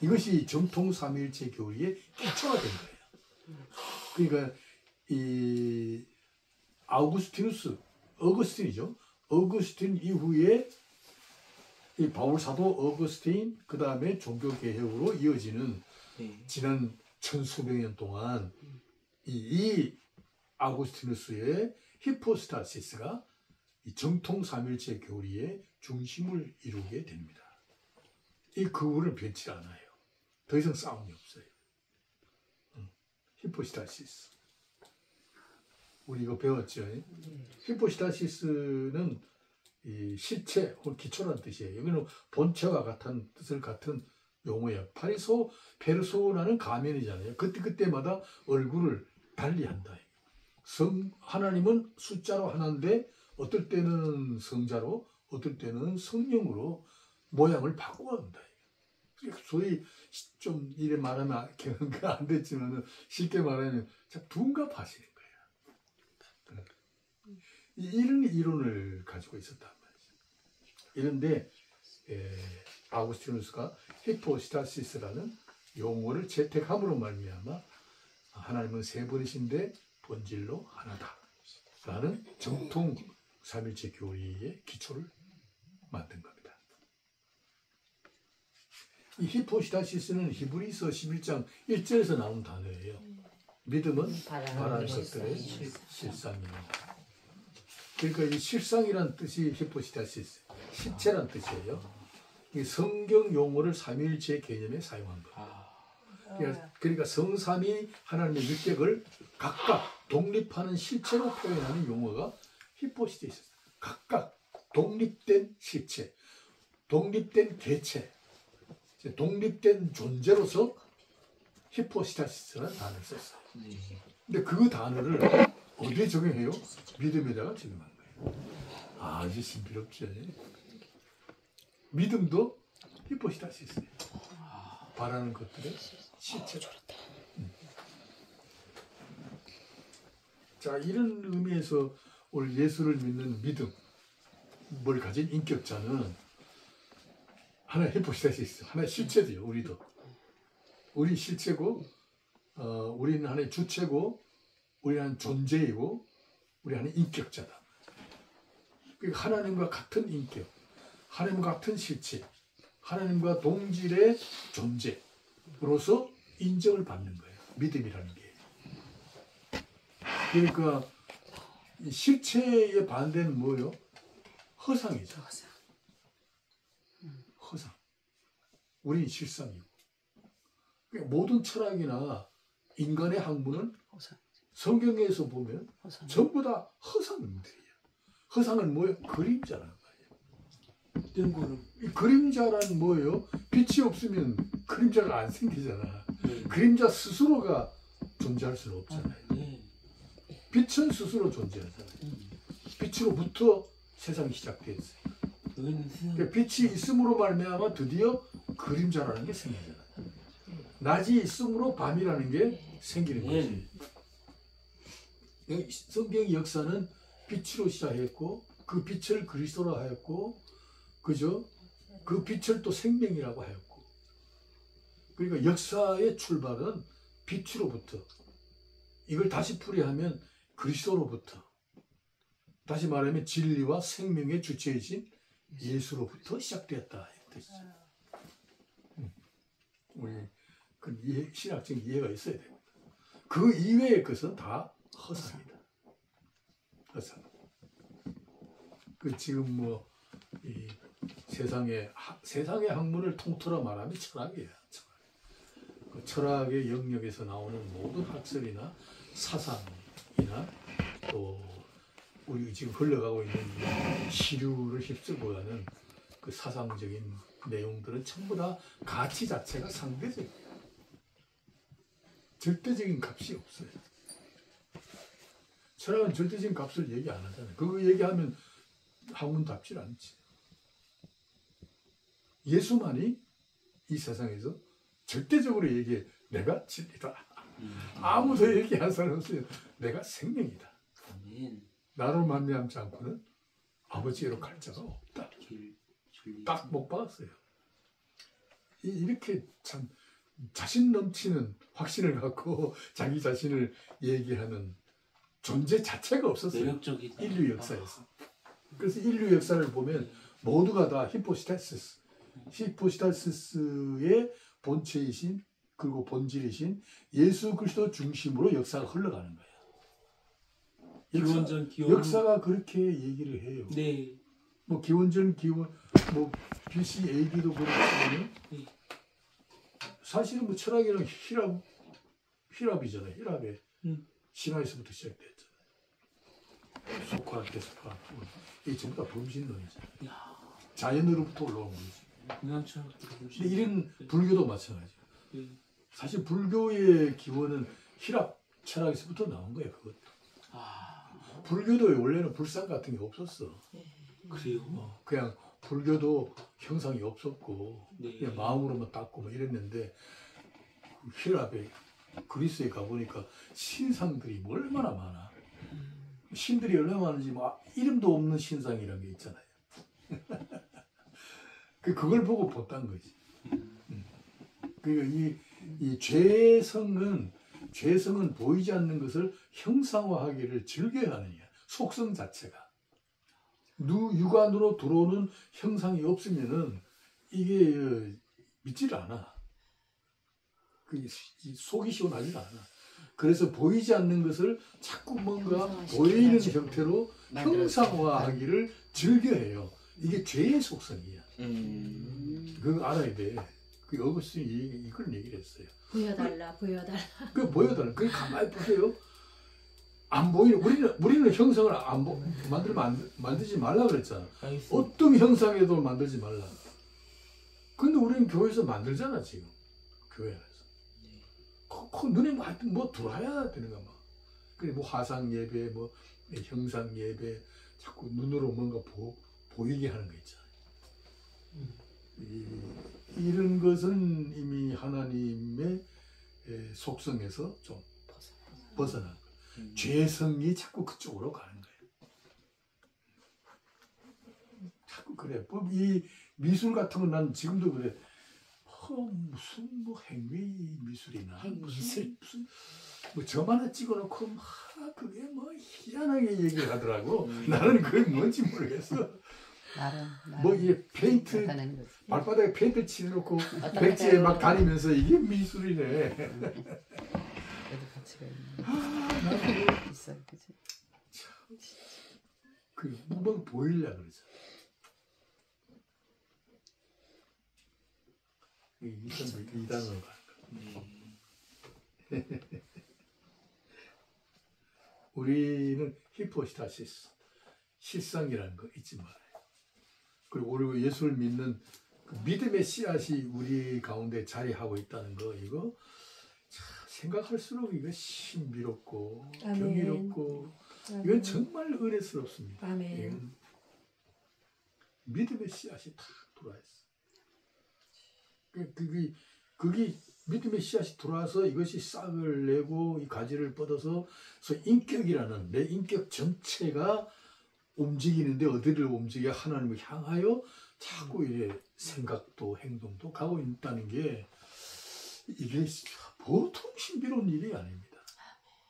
이것이 정통 삼위일체 교리의 기초가 된 거예요. 그러니까 이 어거스틴이죠. 어거스틴 이후에 이 바울 사도 어거스틴, 그 다음에 종교 개혁으로 이어지는 지난 천수백 년 동안 이 아우구스티누스의 히포스타시스가 이 정통 삼일체 교리의 중심을 이루게 됩니다. 이 그분을 변치 않아요. 더 이상 싸움이 없어요. 히포스타시스. 우리 이거 배웠죠? 히포스타시스는 이 실체 혹은 기초란 뜻이에요. 여기는 본체와 같은 뜻을 같은 용어예요. 페르소나는 가면이잖아요. 그때마다 얼굴을 달리한다. 하나님은 숫자로 하나인데 어떨 때는 성자로, 어떨 때는 성령으로 모양을 바꿔간다. 소위 좀 이래 말하면 경험가 안 됐지만 쉽게 말하면 참 둔갑하시는 거예요. 이런 이론을 가지고 있었단 말이죠. 이런데 아우구스티누스가 히포스타시스라는 용어를 채택함으로 말미암아 하나님은 세 분이신데 본질로 하나다라는 정통 삼일체 교리의 기초를 만든 겁니다. 이 히포스타시스는 히브리서 11장 1절에서 나온 단어예요. 믿음은 바라는 것들의 실상이요. 그러니까 이 실상이란 뜻이 히포스타시스, 실체란 뜻이에요. 이 성경 용어를 삼위일체 개념에 사용한 거예요. 그러니까 성삼위 하나님의 육격을 각각 독립하는 실체로 표현하는 용어가 히포스타시스. 각각 독립된 실체, 독립된 개체, 독립된 존재로서 히포스타시스라는 단어를 썼어요. 근데 그 단어를 어디에 적용해요? 믿음에다가 적용한 거예요. 아주 신비롭죠. 믿음도 히포스타시스예요. 바라는 것들의 실체. 자, 이런 의미에서 오늘 예수를 믿는 믿음을 가진 인격자는 하나의 히포스타시스, 하나의 실체죠. 우리도. 우리 실체고, 우리는 하나의 주체고, 우리는 하나의 존재이고, 우리 하나의 인격자다. 그러니까 하나님과 같은 인격, 하나님과 같은 실체, 하나님과 동질의 존재로서 인정을 받는 거예요. 믿음이라는 게. 그러니까 실체의 반대는 뭐예요? 허상이죠. 허상. 우리 실상이고. 그러니까 모든 철학이나 인간의 학문은 성경에서 보면 전부 다 허상들이에요. 허상은 뭐예요? 그림자라는 거예요. 이 그림자란 뭐예요? 빛이 없으면 그림자가 안 생기잖아. 그림자 스스로가 존재할 수는 없잖아요. 빛은 스스로 존재하잖아요. 빛으로부터 세상이 시작됐어요. 그러니까 빛이 있음으로 말미암아 드디어 그림자라는 게 생기잖아요. 낮이 있음으로 밤이라는 게 생기는 거지. 성경의 역사는 빛으로 시작했고 그 빛을 그리스도로 하였고, 그죠? 그 빛을 또 생명이라고 하였고. 그러니까 역사의 출발은 빛으로부터, 이걸 다시 풀이하면 그리스도로부터, 다시 말하면 진리와 생명의 주체이신 예수로부터 시작되었다 이 뜻이죠. 우리 그 신학적 이해가 있어야 됩니다. 그 이외의 것은 다 허상이다. 허상. 그 지금 뭐 이 세상의 학문을 통틀어 말하면 철학이에요. 철학. 그 철학의 영역에서 나오는 모든 학설이나 사상이나 또 우리 지금 흘러가고 있는 시류를 휩쓸고 가는 그 사상적인 내용들은 전부 다 가치 자체가 상대적이에요. 절대적인 값이 없어요. 철학은 절대적인 값을 얘기 안 하잖아요. 그거 얘기하면 학문답지 않지. 예수만이 이 세상에서 절대적으로 얘기해. 내가 진리다. 아무도 얘기한 사람 없어요. 내가 생명이다. 나로 만미하지 않고는 아버지로 갈 자가 없다. 딱 못 박았어요. 이렇게 참 자신 넘치는 확신을 갖고 자기 자신을 얘기하는 존재 자체가 없었어요. 매력적이다. 인류 역사에서. 그래서 인류 역사를 보면 모두가 다 히포스타시스의 본체이신 그리고 본질이신 예수 그리스도 중심으로 역사가 흘러가는 거예요. 역사가 그렇게 얘기를 해요. 네. 뭐 기원전 뭐 BC AD도 그렇지만 사실은 뭐 철학이랑 휘랍이잖아요. 휘랍에 신화에서부터 시작됐잖아요. 소크라테스, 플라톤, 이게 전부 다 범신론이잖아요. 자연으로부터 올라온 거지. 근데 이런 불교도 마찬가지예요. 사실 불교의 기원은 휘랍 철학에서부터 나온 거예요. 그것도. 불교도 원래는 불상 같은 게 없었어. 그래요? 그냥 불교도 형상이 없었고 네. 그냥 마음으로만 닦고 뭐 이랬는데 휘랍에 그리스에 가보니까 신상들이 뭐 얼마나 많아. 신들이 얼마나 많은지 뭐 이름도 없는 신상이라는 게 있잖아요. 그걸 보고 봤다는 거지. 그러니까 이 죄성은 보이지 않는 것을 형상화하기를 즐겨야 하느냐. 속성 자체가. 육안으로 들어오는 형상이 없으면은 이게 믿질 않아. 속이 시원하지가 않아. 그래서 보이지 않는 것을 자꾸 뭔가 보이는 형태로 형상화하기를 즐겨해요. 이게 죄의 속성이야. 그거 알아야 돼. 그 어거스틴이 이걸 얘기를 했어요. 보여달라. 그 보여달라. 그 가만히 보세요. 안 보이는 우리는 형상을 만들지 말라 그랬잖아. 어떤 형상에도 만들지 말라. 근데 우리는 교회에서 만들잖아 지금. 교회 안에서. 눈에 뭐 들어와야 되는가 막. 그래 뭐 화상 예배, 뭐 형상 예배, 자꾸 눈으로 뭔가 보이게 하는 거 있잖아요. 이런 것은 이미 하나님의 속성에서 좀 벗어난 거예요. 죄성이 자꾸 그쪽으로 가는 거예요. 자꾸 그래. 이 미술 같은 건 난 지금도 그래. 무슨 뭐 행위 미술이나 무슨 뭐 점 하나 찍어놓고 그게 뭐 희한하게 얘기를 하더라고. 나는 그게 뭔지 모르겠어. 뭐 이게 페인트 발바닥에 페인트 칠해놓고 백지에 막 다니면서 이게 미술이네. 가치가 있어. 그 한번 보이려 그러죠. 이단으로 가는 거. 우리는 히포스타시스, 실상이라는 거 잊지 말아요. 그리고 우리 예수를 믿는 그 믿음의 씨앗이 우리 가운데 자리하고 있다는 거, 이거 생각할수록 이거 신비롭고 아멘. 경이롭고 아멘. 이건 정말 은혜스럽습니다. 아멘. 이건 믿음의 씨앗이 다 돌아있어. 그게 믿음의 씨앗이 돌아서 이것이 싹을 내고 이 가지를 뻗어서 인격이라는 내 인격 전체가 움직이는데 어디를 움직여 하나님을 향하여 자꾸 이래 생각도 행동도 가고 있다는 게 이게 보통 신비로운 일이 아닙니다.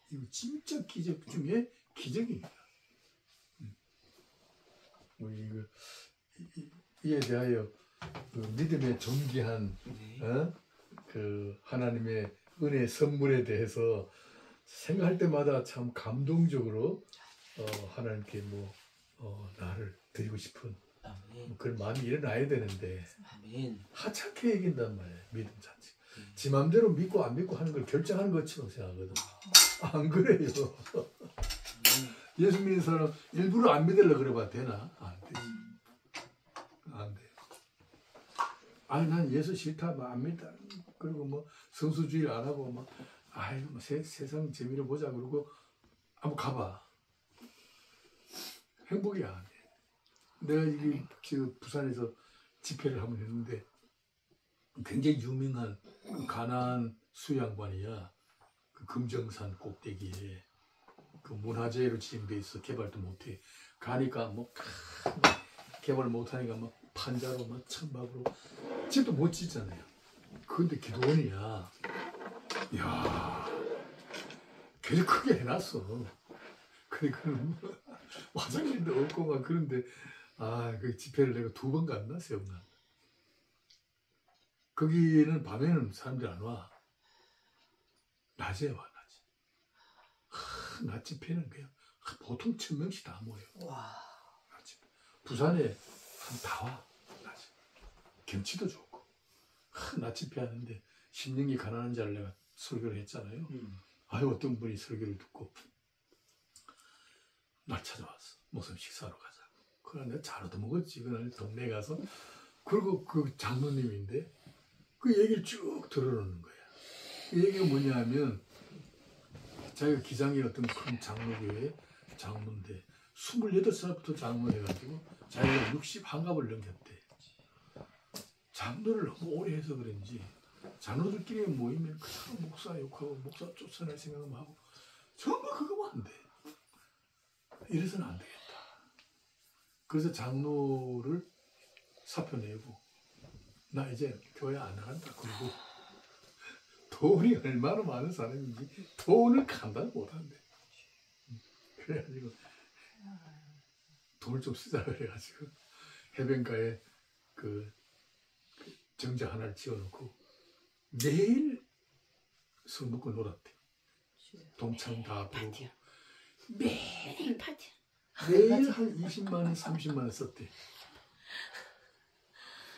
이거 진짜 기적 중에 기적입니다. 우리 이에 대하여 그 믿음의 존귀한 그 하나님의 은혜 선물에 대해서 생각할 때마다 참 감동적으로 하나님께 나를 드리고 싶은 아멘. 그런 마음이 일어나야 되는데 아멘. 하찮게 얘긴단 말이에요. 믿음 자체. 지 맘대로 믿고 안 믿고 하는 걸 결정하는 것처럼 생각하거든. 안 그래요. 예수 믿는 사람 일부러 안 믿으려고 그래봐 되나? 안 되지. 안 돼. 아니 난 예수 싫다 안 믿다. 그리고 성수주의 안 하고 세상 재미를 보자 그러고 한번 가봐. 행복이 안 돼. 내가 이게 부산에서 집회를 한번 했는데 굉장히 유명한 가나안 수양반이야. 그 금정산 꼭대기에 그 문화재로 지정돼 있어. 개발도 못해. 가니까 개발 못하니까 판자로 천막으로 집도 못 짓잖아요. 그런데 기도원이야. 이야, 굉장히 크게 해놨어. 근데 그는 화장실도 없고 그런데 그 집회를 내가 2번 갔나 3번 갔나. 거기는 밤에는 사람들이 안 와. 낮에 와 낮에. 낮 집회는 그냥 보통 1000명씩 다 모여. 와. 낮 집회. 부산에 다 와. 낮에. 경치도 좋고. 낮 집회 하는데 심령이 가난한 자를 내가 설교를 했잖아요. 어떤 분이 설교를 듣고 날 찾아왔어. 목사님 식사하러 가자. 그래 내가 잘 얻어먹었지. 그날 동네에 가서. 그리고 그 장로님인데 그 얘기를 쭉 들어놓는 거야. 그 얘기가 뭐냐 하면 자기가 기장이 어떤 큰 장로교회 장로인데 28살부터 장로 해가지고 자기가 61갑을 넘겼대. 장로를 너무 오래 해서 그런지 장로들끼리 모이면 그냥 목사 욕하고 목사 쫓아낼 생각만 하고 전부 그거만 안 돼. 이래서는 안 되겠다. 그래서 장로를 사표 내고 나 이제 교회 안 나간다. 그리고 돈이 얼마나 많은 사람인지 돈을 감당 못한대. 그래가지고 돈을 좀 쓰자 그래가지고 해변가에 그 정자 하나를 지어놓고 매일 술 먹고 놀았대. 동창 다 부르고 매일 파티. 매일 한 20만 원, 30만 원 썼대.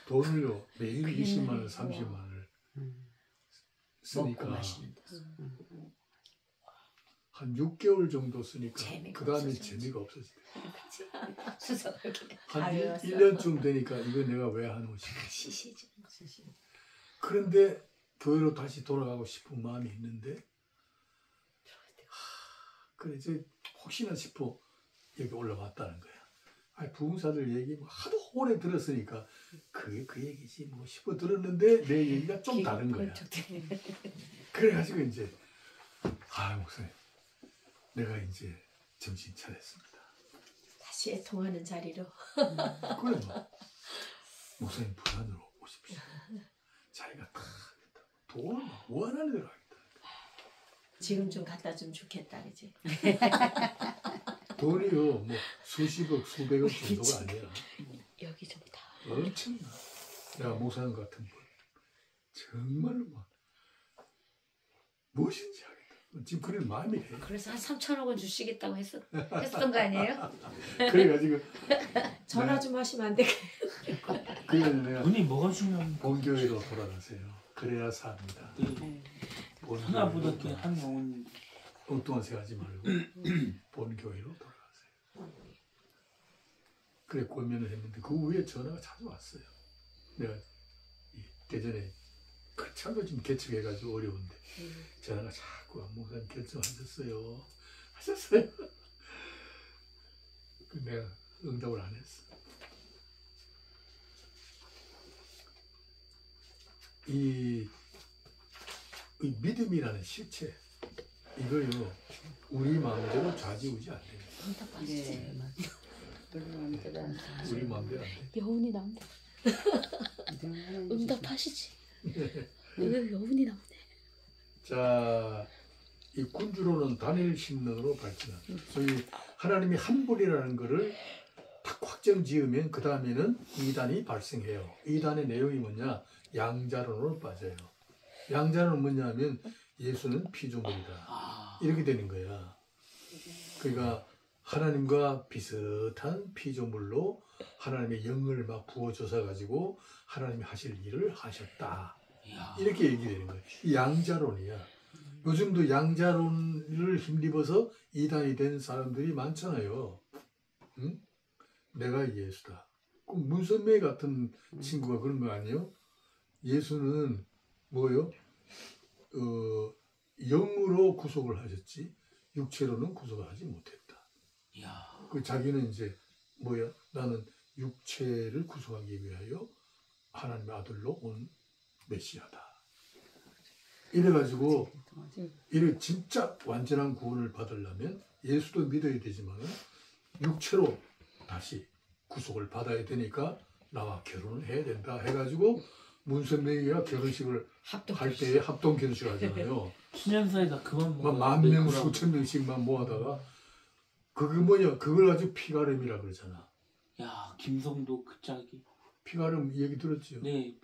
돈을요 매일 20만 원, 30만 원을 쓰니까 한 6개월 정도 쓰니까 그 다음에 재미가 없어지대. 한 1년쯤 되니까 이거 내가 왜 하는 것이. 그런데 교회로 다시 돌아가고 싶은 마음이 있는데 그래 이제 혹시나 싶어 여기 올라왔다는 거야. 부흥사들 얘기 하도 오래 들었으니까 그게 그 얘기지 싶어 들었는데 내 얘기가 좀 다른 거야. 그래가지고 이제 목사님 내가 이제 정신 차렸습니다. 다시 애통하는 자리로. 그래 목사님 부산으로 오십시오. 자기가 다 돈 원하는 대로 하겠다. 지금 좀 갖다 주면 좋겠다, 그지? 돈이요 수십억 수백억 정도가 아니야. 여기 좀 다. 엄청나. 내가 목사님 같은 분 정말로 무엇인지 하겠다. 지금 그런 마음이 해. 그래서 한 3천억 원 주시겠다고 했었던 거 아니에요? 그래가지고 전화 좀 하시면 안 돼? 그래서 내가 돈이 뭐가 중요한 본교회로 돌아가세요. 그래야 삽니다. 하나보다 한 명은 엉뚱한 생각하지 말고 본교회로 돌아가세요. 그래 고민을 했는데 그 후에 전화가 자주 왔어요. 내가 대전에 그 참도 지금 개척해가지고 어려운데 전화가 자꾸 목사님 결정하셨어요. 하셨어요. 그 내가 응답을 안 했어. 이 믿음이라는 실체 이거요 우리 마음대로 좌지우지 안 돼요. 네, 맞아. 우리 마음대로 안 돼. 우리 마음대로 안 돼. 여운이 남네. 응답하시지. 왜 여운이 남네. 자, 이 군주로는 단일 신론으로 발전한. 소위 하나님이 한 분이라는 것을 딱 확정 지으면 그 다음에는 이단이 발생해요. 이단의 내용이 뭐냐? 양자론으로 빠져요. 양자론은 뭐냐면 예수는 피조물이다. 이렇게 되는 거야. 그러니까 하나님과 비슷한 피조물로 하나님의 영을 막 부어줘서 가지고 하나님이 하실 일을 하셨다. 이렇게 얘기되는 거예요. 이 양자론이야. 요즘도 양자론을 힘입어서 이단이 된 사람들이 많잖아요. 응? 내가 예수다. 그 문선매 같은 친구가 그런 거 아니에요? 예수는 뭐예요? 영으로 구속을 하셨지 육체로는 구속을 하지 못했다. 그 자기는 이제 뭐야? 나는 육체를 구속하기 위하여 하나님의 아들로 온 메시아다. 이래가지고 이래 진짜 완전한 구원을 받으려면 예수도 믿어야 되지만 육체로 다시 구속을 받아야 되니까 나와 결혼을 해야 된다 해가지고 문선명이가 결혼식을 할 때에 합동 결혼식을 하잖아요. 신년사에다 그만 막 10,000명 수천 명씩만 모아다가 그게 뭐냐 그걸 가지고 피가름이라 그러잖아. 야 김성도 그 짝이. 피가름 얘기 들었죠? 네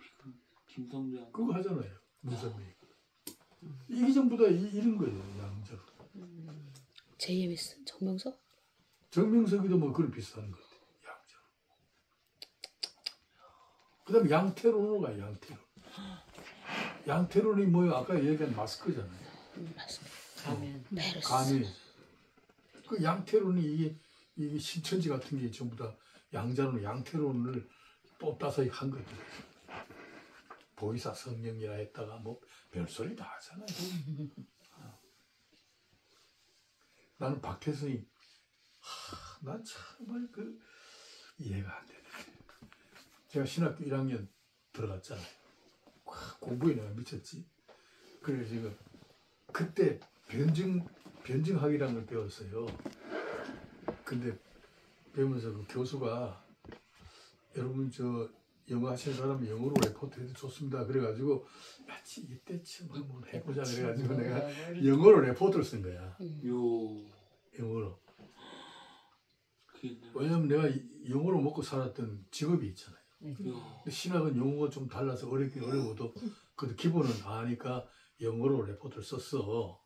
김성도. 그거 하잖아요. 문선명이. 이게 전부 다 이런 거예요. 양자로. JMS 정명석? 정명석이도 뭐 그런 비슷한 것 같아요. 양자로. 그 다음에 양태론으로 가요. 양태론. 양태론이 뭐예요? 아까 얘기한 마스크잖아요. 가면. 가면. 그 양태론이 이게 신천지 같은 게 전부 다 양태론을 또 따서 한 거죠. 보이사 성령이라 했다가 뭐 별소리 다 하잖아요. 나는 박태선이 난 정말 그 이해가 안 되네. 제가 신학교 1학년 들어갔잖아요. 공부에 내가 미쳤지. 그래서 지금 그때 변증학이라는 걸 배웠어요. 근데 배우면서 그 교수가 여러분 저 영어 하시는 사람 영어로 레포트 해도 좋습니다. 그래가지고 야 이때쯤 한번 해보자 그래가지고 내가 영어로 레포트를 쓴 거야. 영어로. 왜냐면 내가 영어로 먹고 살았던 직업이 있잖아요. 근데 신학은 영어가 좀 달라서 어렵긴 어려워도 그래도 기본은 아니까 영어로 레포트를 썼어.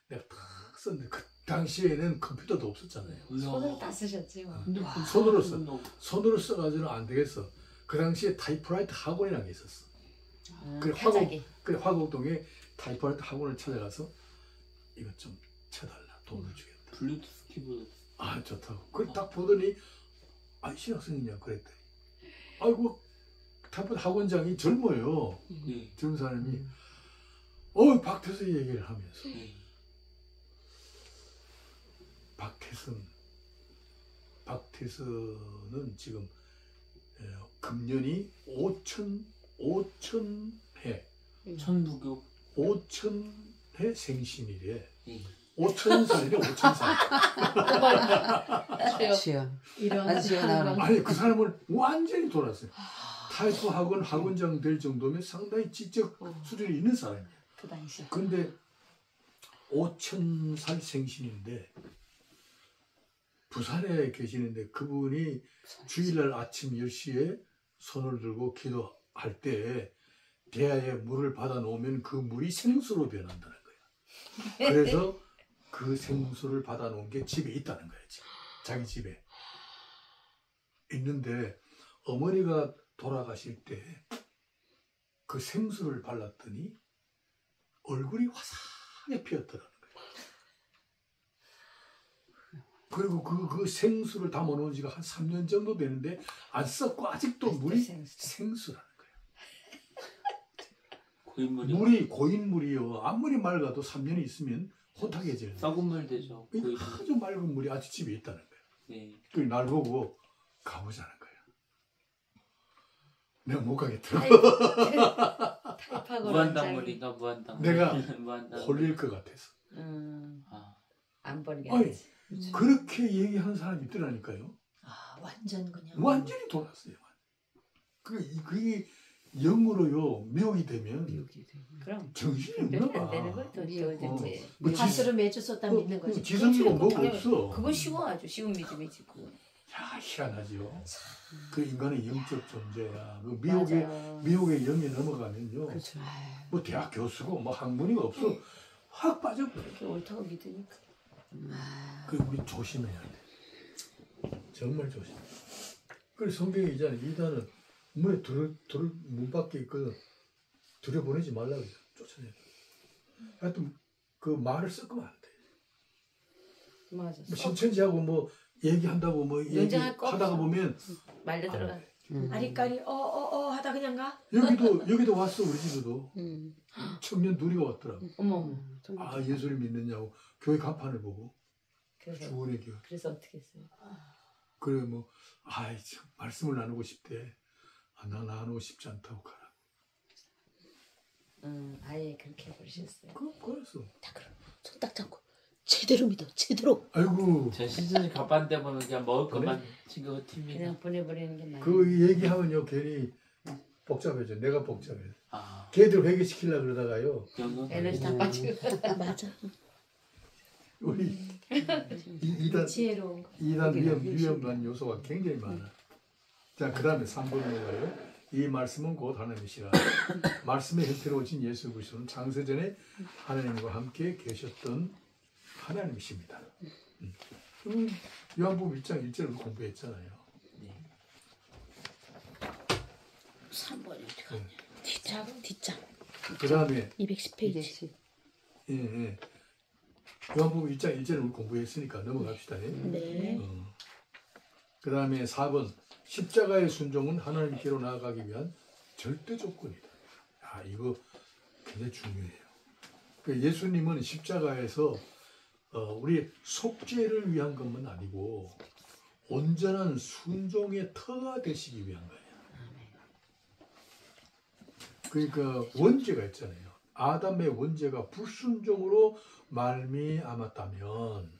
내가 탁 썼는데 그 당시에는 컴퓨터도 없었잖아요. 손으로 다 쓰셨지 뭐. 손으로 써. 손으로 써가지고는 안 되겠어. 그 당시에 타이프라이터 학원이라는 게 있었어. 그래 화곡동에 타이프라이터 학원을 찾아가서 이것 좀 쳐달라. 돈을 주겠다. 블루투스 키보드. 아 좋다고. 그걸 딱 보더니 아 신학생이냐 그랬더니 아이고 타이프라이터 학원장이 젊어요. 젊은 사람이 박태선 얘기를 하면서 박태선은 지금 금년이 5,000회 5,000회 생신이래. 5,000살이래. 5,000살. 지연. 이런 지연 아니 그 사람은 완전히 돌았어요. 타이프 학원장 될 정도면 상당히 지적 수준이 있는 사람이에요. 그 당시. 근데 5,000살 생신인데 부산에 계시는데 그분이 주일날 아침 10시에 손을 들고 기도할 때 대야에 물을 받아 놓으면 그 물이 생수로 변한다는 거예요. 그래서 그 생수를 받아 놓은 게 집에 있다는 거예요. 자기 집에 있는데 어머니가 돌아가실 때 그 생수를 발랐더니 얼굴이 화사하게 피었더라는 거예요. 그리고 그 생수를 담아놓은 지가 한 3년 정도 되는데 안 썩고 아직도 물이 생수라는 거예요. 고인물이 물이 고인물이요. 아무리 맑아도 3년이 있으면 혼탁해지는 거예요. 썩은 물 되죠. 고인물. 아주 맑은 물이 아직 집에 있다는 거예요. 네. 그 날 보고 가보자는 거예요. 내가 못 가겠더라고. 타입하고 무한당물인가 무한당물. 내가 무한당물. 홀릴 것 같아서. 아, 안 버리게 아니, 하지. 그렇게 얘기하는 사람이 있더라니까요. 아 완전 그냥 완전히 돌았어요. 그게 영으로요 미혹이 되면 그럼 정신이 그렇게 없나 안 되는 봐. 것도 쉬워지지. 뭐 밭으로 매주 쏟다 믿는 거지. 지성이고 뭐가 그냥 없어. 그거 쉬워 아주 쉬운 믿음이지 그거. 야 희한하죠. 그 인간의 영적 존재야. 그 미혹의 맞아. 미혹의 영에 넘어가면요. 그렇죠. 뭐 대학 교수고 뭐 학문이가 없어. 확 빠져버려. 그렇게 옳다고 믿으니까. 그 우리 조심해야 돼. 정말 조심. 그래서 성경에 있잖아요. 이단은 문에 문 밖에 들여보내지 말라고 해요. 쫓아내요. 하여튼 그 말을 섞으면 안 돼. 맞아. 뭐 신천지하고 뭐 얘기한다고 뭐 논쟁할 거 얘기하다가 없어. 보면 말려 들어가. 아리까리 하다 그냥 가. 여기도 왔어 우리 집에도 청년 둘이 왔더라고. 어머. 아 예수를 믿느냐고 교회 간판을 보고 그래서 주원의 교회. 그래서 어떻게 했어요? 그래 뭐 아이 참 말씀을 나누고 싶대. 아, 나 나누고 싶지 않다고 가라. 아예 그렇게 해버리셨어요. 그랬어. 다 그럼 손 딱 잡고 제대로 믿어. 제대로. 아이고 제 신선이 가반대 보면 그냥 먹을 것만 챙겨 틉니다. 그냥 보내버리는 게 나아요. 그 얘기하면요 괜히 복잡해져. 내가 복잡해. 아, 걔들 회개시키려고 그러다가요. 영혼. 에너지 다 빠지고. 맞아. 우리 이단 지혜로운 거. 위험한 요소가 굉장히 많아. 자, 그 다음에 3번 뭐예요? 이 말씀은 곧 하나님이시라. 말씀의 형태로 오신 예수 그리스도는 창세전에 하나님과 함께 계셨던 하나님이십니다. 요한복음 1장 1절을 공부했잖아요. 3번이 어디 갔냐. 뒷장. 그 다음에 210페이지. 예. 요한복음 1장 1절을 공부했으니까 넘어갑시다. 네. 그 다음에 4번 십자가의 순종은 하나님께로 나아가기 위한 절대 조건이다. 아 이거 굉장히 중요해요. 그 예수님은 십자가에서 우리 속죄를 위한 것만 아니고 온전한 순종의 터가 되시기 위한 거예요. 그러니까 원죄가 있잖아요. 아담의 원죄가 불순종으로 말미암았다면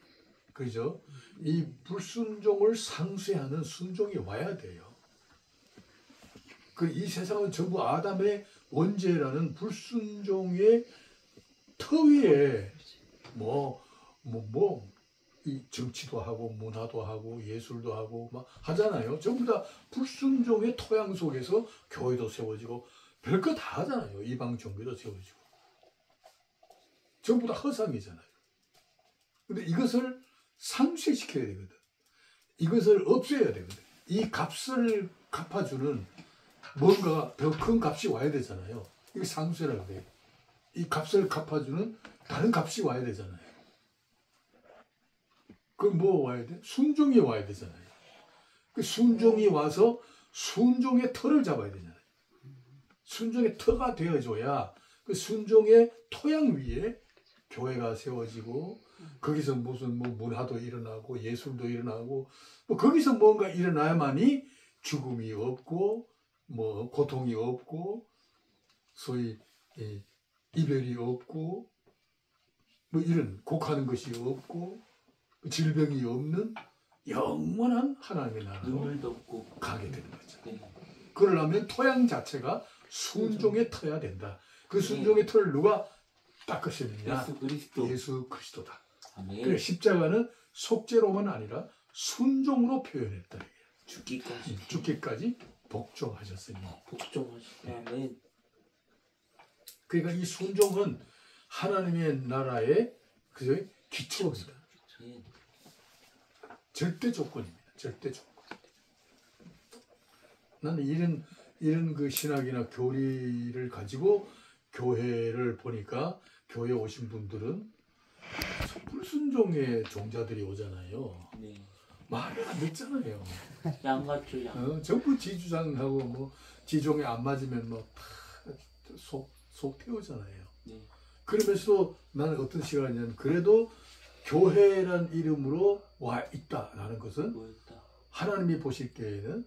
그죠? 이 불순종을 상쇄하는 순종이 와야 돼요. 이 세상은 전부 아담의 원죄라는 불순종의 터 위에 이 정치도 하고 문화도 하고 예술도 하고 막 하잖아요. 전부 다 불순종의 토양 속에서 교회도 세워지고 별거 다 하잖아요. 이방 종교도 세워지고 전부 다 허상이잖아요. 근데 이것을 상쇄시켜야 되거든. 이것을 없애야 되거든. 이 값을 갚아주는 뭔가 더 큰 값이 와야 되잖아요. 이게 상쇄라고 그래요. 이 값을 갚아주는 다른 값이 와야 되잖아요. 그럼 뭐 와야 돼? 순종이 와야 되잖아요. 그 순종이 와서 순종의 터를 잡아야 되잖아요. 순종의 터가 되어줘야 그 순종의 토양 위에 교회가 세워지고 거기서 무슨 뭐 문화도 일어나고 예술도 일어나고 뭐 거기서 뭔가 일어나야만이 죽음이 없고 뭐 고통이 없고 소위 이별이 없고 뭐 이런 곡하는 것이 없고 질병이 없는 영원한 하나님의 나라로 눈물도 없고 가게 되는 거죠. 네. 그러려면 토양 자체가 순종의 터야 된다. 그 순종의 터를 누가 닦으셨느냐? 예수 그리스도. 예수 그리스도다. 아멘. 그래 십자가는 속죄로만 아니라 순종으로 표현했다. 죽기까지. 죽기까지 복종하셨으니. 복종하시다. 아멘. 그러니까 이 순종은 하나님의 나라의 그죠? 기초입니다. 예. 절대 조건입니다. 절대 조건. 나는 이런 그 신학이나 교리를 가지고 교회를 보니까 교회 오신 분들은 불순종의 종자들이 오잖아요. 네. 말을 안 듣잖아요. 양 같죠, 양. 전부 지주장하고 뭐 지종에 안 맞으면 뭐 속 속 태우잖아요. 네. 그러면서 나는 어떤 시각이냐면 그래도 교회란 이름으로 와 있다라는 것은 뭐였다. 하나님이 보실 때에는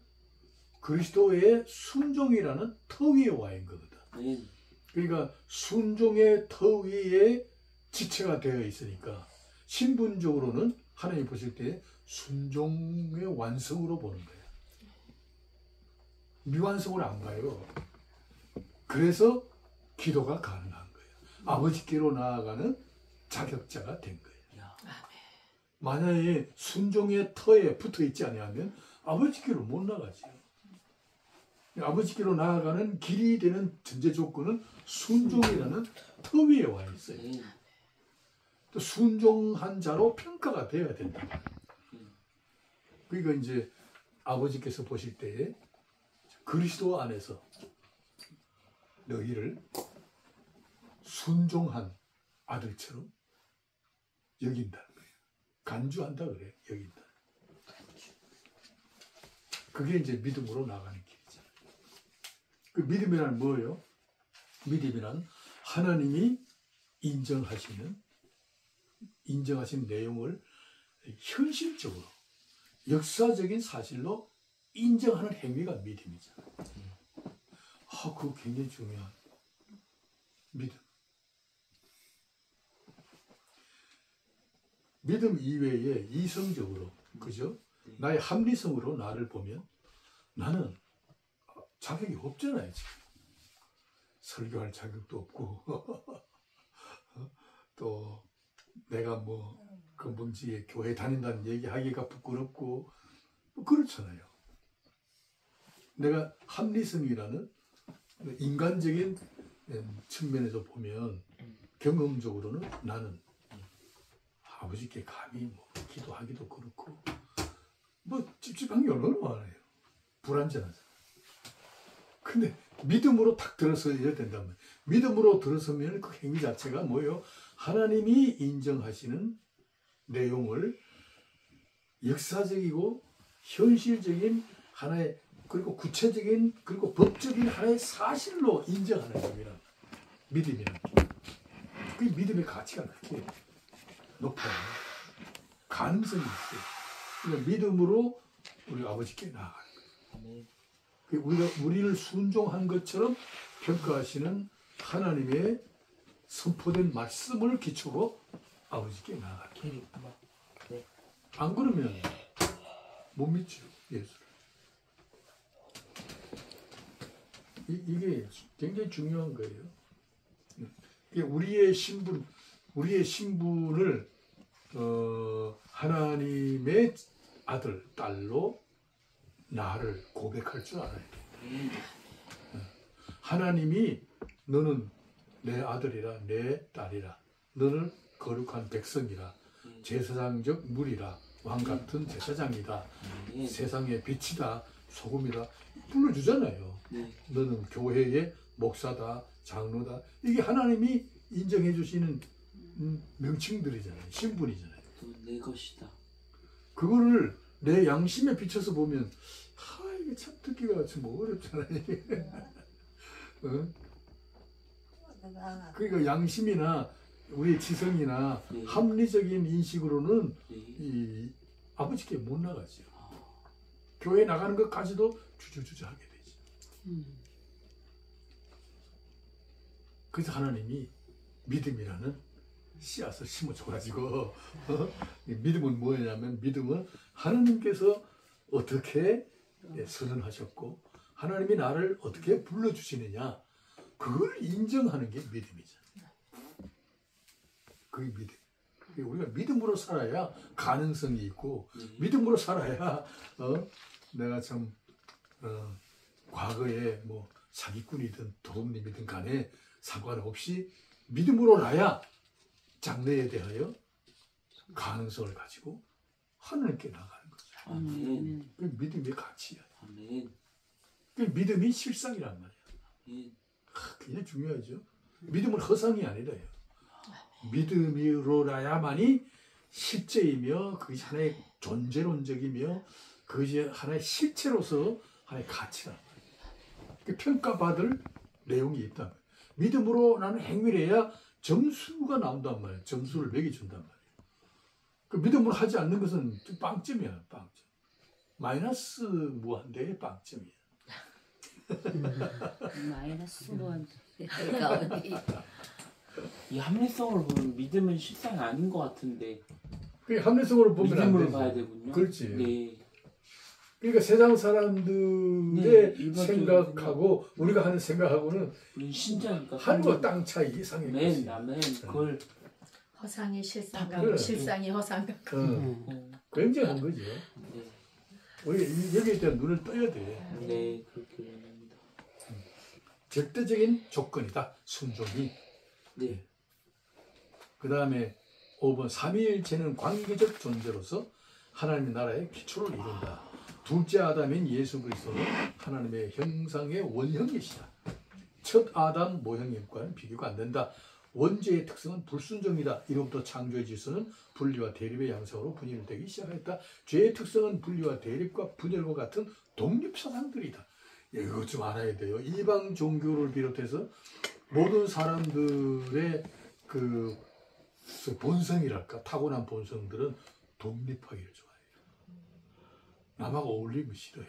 그리스도의 순종이라는 터 위에 와 있는 거거든. 네. 그러니까 순종의 터 위에 지체가 되어 있으니까 신분적으로는 하나님이 보실 때 순종의 완성으로 보는 거예요. 미완성으로 안 봐요. 그래서 기도가 가능한 거예요. 아버지께로 나아가는 자격자가 된 거예요. 야. 만약에 순종의 터에 붙어 있지 아니하면 아버지께로 못 나가죠. 아버지께로 나아가는 길이 되는 전제 조건은 순종이라는 터 위에 와 있어요. 네. 또 순종한 자로 평가가 되어야 된다. 그러니까 이제 아버지께서 보실 때에 그리스도 안에서 너희를 순종한 아들처럼 여긴다는 거예요. 간주한다 그래, 여긴다. 그게 이제 믿음으로 나가는 길이잖아요. 그 믿음이란 뭐예요? 믿음이란 하나님이 인정하신 내용을 현실적으로 역사적인 사실로 인정하는 행위가 믿음이잖아요. 그거 굉장히 중요한 믿음. 믿음 이외에 이성적으로, 그죠? 나의 합리성으로 나를 보면 나는 자격이 없잖아요, 지금. 설교할 자격도 없고, 또 내가 뭐 근본지에 교회 다닌다는 얘기하기가 부끄럽고, 뭐 그렇잖아요. 내가 합리성이라는 인간적인 측면에서 보면 경험적으로는 나는 아버지께 감히 뭐 기도하기도 그렇고 뭐 찝찝한 게 얼마나 많아요. 불완전하잖아요. 근데 믿음으로 탁 들어서야 된다면, 믿음으로 들어서면 그 행위 자체가 뭐예요? 하나님이 인정하시는 내용을 역사적이고 현실적인 하나의, 그리고 구체적인, 그리고 법적인 하나의 사실로 인정하는 겁니다. 믿음이라는 게. 그 믿음의 가치가 그렇게 높아요. 가능성이 있어요. 그러니까 믿음으로 우리 아버지께 나아가는 거예요. 우리를 순종한 것처럼 평가하시는 하나님의 선포된 말씀을 기초로 아버지께 나아가는 거예요. 안 그러면 못 믿죠, 예수를. 이게 굉장히 중요한 거예요. 우리의 신분을 하나님의 아들, 딸로 나를 고백할 줄 알아야 돼. 하나님이 너는 내 아들이라, 내 딸이라, 너는 거룩한 백성이라, 제사장적 물이라, 왕 같은 제사장이다, 세상의 빛이다, 소금이다 불러주잖아요. 너는 교회의 목사다, 장로다. 이게 하나님이 인정해 주시는 명칭들이잖아요. 신분이잖아요. 내 것이다. 그거를 내 양심에 비춰서 보면 이게 참 듣기가 좀 어렵잖아요. 응? 그러니까 양심이나 우리 지성이나 합리적인 인식으로는 이 아버지께 못 나가죠. 교회 나가는 것까지도 주저주저 하게 되죠. 그래서 하나님이 믿음이라는 씨앗을 심어줘가지고 믿음은 뭐냐면, 믿음은 하나님께서 어떻게 선언하셨고 하나님이 나를 어떻게 불러주시느냐, 그걸 인정하는 게 믿음이잖아요. 그게 믿음. 우리가 믿음으로 살아야 가능성이 있고, 믿음으로 살아야 내가 참 과거에 뭐 사기꾼이든 도둑님이든 간에 상관없이 믿음으로 나야 장래에 대하여 가능성을 가지고 하나님께 나가는 거죠. 아멘. 그 믿음의 가치야. 아멘. 그 믿음이 실상이란 말이야. 굉장히 중요하죠. 믿음은 허상이 아니라요. 믿음으로라야만이 실제이며, 그것이 하나의 존재론적이며, 그것이 하나의 실체로서 하나의 가치란 말이에요. 그 평가받을 내용이 있다. 믿음으로 나는 행위를 해야 점수가 나온단 말이에요. 점수를 매겨준단 말이에요. 그 믿음으로 하지 않는 것은 빵점이야. 빵점. 마이너스 무한대의 빵점이야. 마이너스 무한. 그러니까 어디 이 합리성을 보면 믿음은 실상이 아닌 것 같은데 그 합리성으로 보면 안 믿음으로 되지. 봐야 되군요. 그렇지. 네. 그러니까 세상 사람들의 네, 일반적으로 생각하고 우리가 하는 생각하고는 우리 신자니까 하늘과 땅 차이 이상의 아멘 것이. 아멘 그걸 허상이 실상 그래. 같고 실상이 허상 같고. 굉장한 거죠. 네, 우리 여기에 대한 눈을 떠야 돼. 네 그렇게 합니다. 절대적인 조건이다. 순종이. 네. 그 다음에 5번 삼위일체는 관계적 존재로서 하나님의 나라의 기초를 이룬다. 둘째 아담인 예수 그리스도는 하나님의 형상의 원형이시다. 첫 아담 모형과는 비교가 안 된다. 원죄의 특성은 불순종이다. 이로부터 창조의 질서는 분리와 대립의 양상으로 분열되기 시작했다. 죄의 특성은 분리와 대립과 분열과 같은 독립사상들이다. 이거 좀 알아야 돼요. 이방 종교를 비롯해서 모든 사람들의 그 본성이랄까 타고난 본성들은 독립하기를 좋아해요. 남하고 어울리면 싫어해.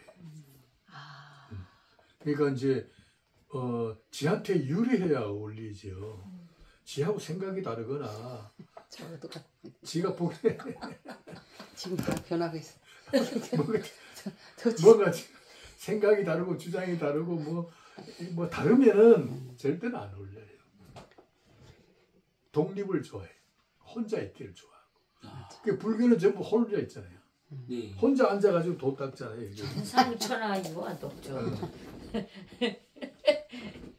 그러니까 이제 지한테 유리해야 어울리죠. 지하고 생각이 다르거나 저도 똑같아. 지가 보기에 지금 다 변하고 있어. 뭔가 생각이 다르고 주장이 다르고 뭐 다르면은 절대는 안 어울려요. 독립을 좋아해. 혼자 있기를 좋아하고. 그 불교는 전부 혼자 있잖아요. 네. 혼자 앉아가지고 도 닦잖아요. 이게. 천상천하 이거 안 없죠.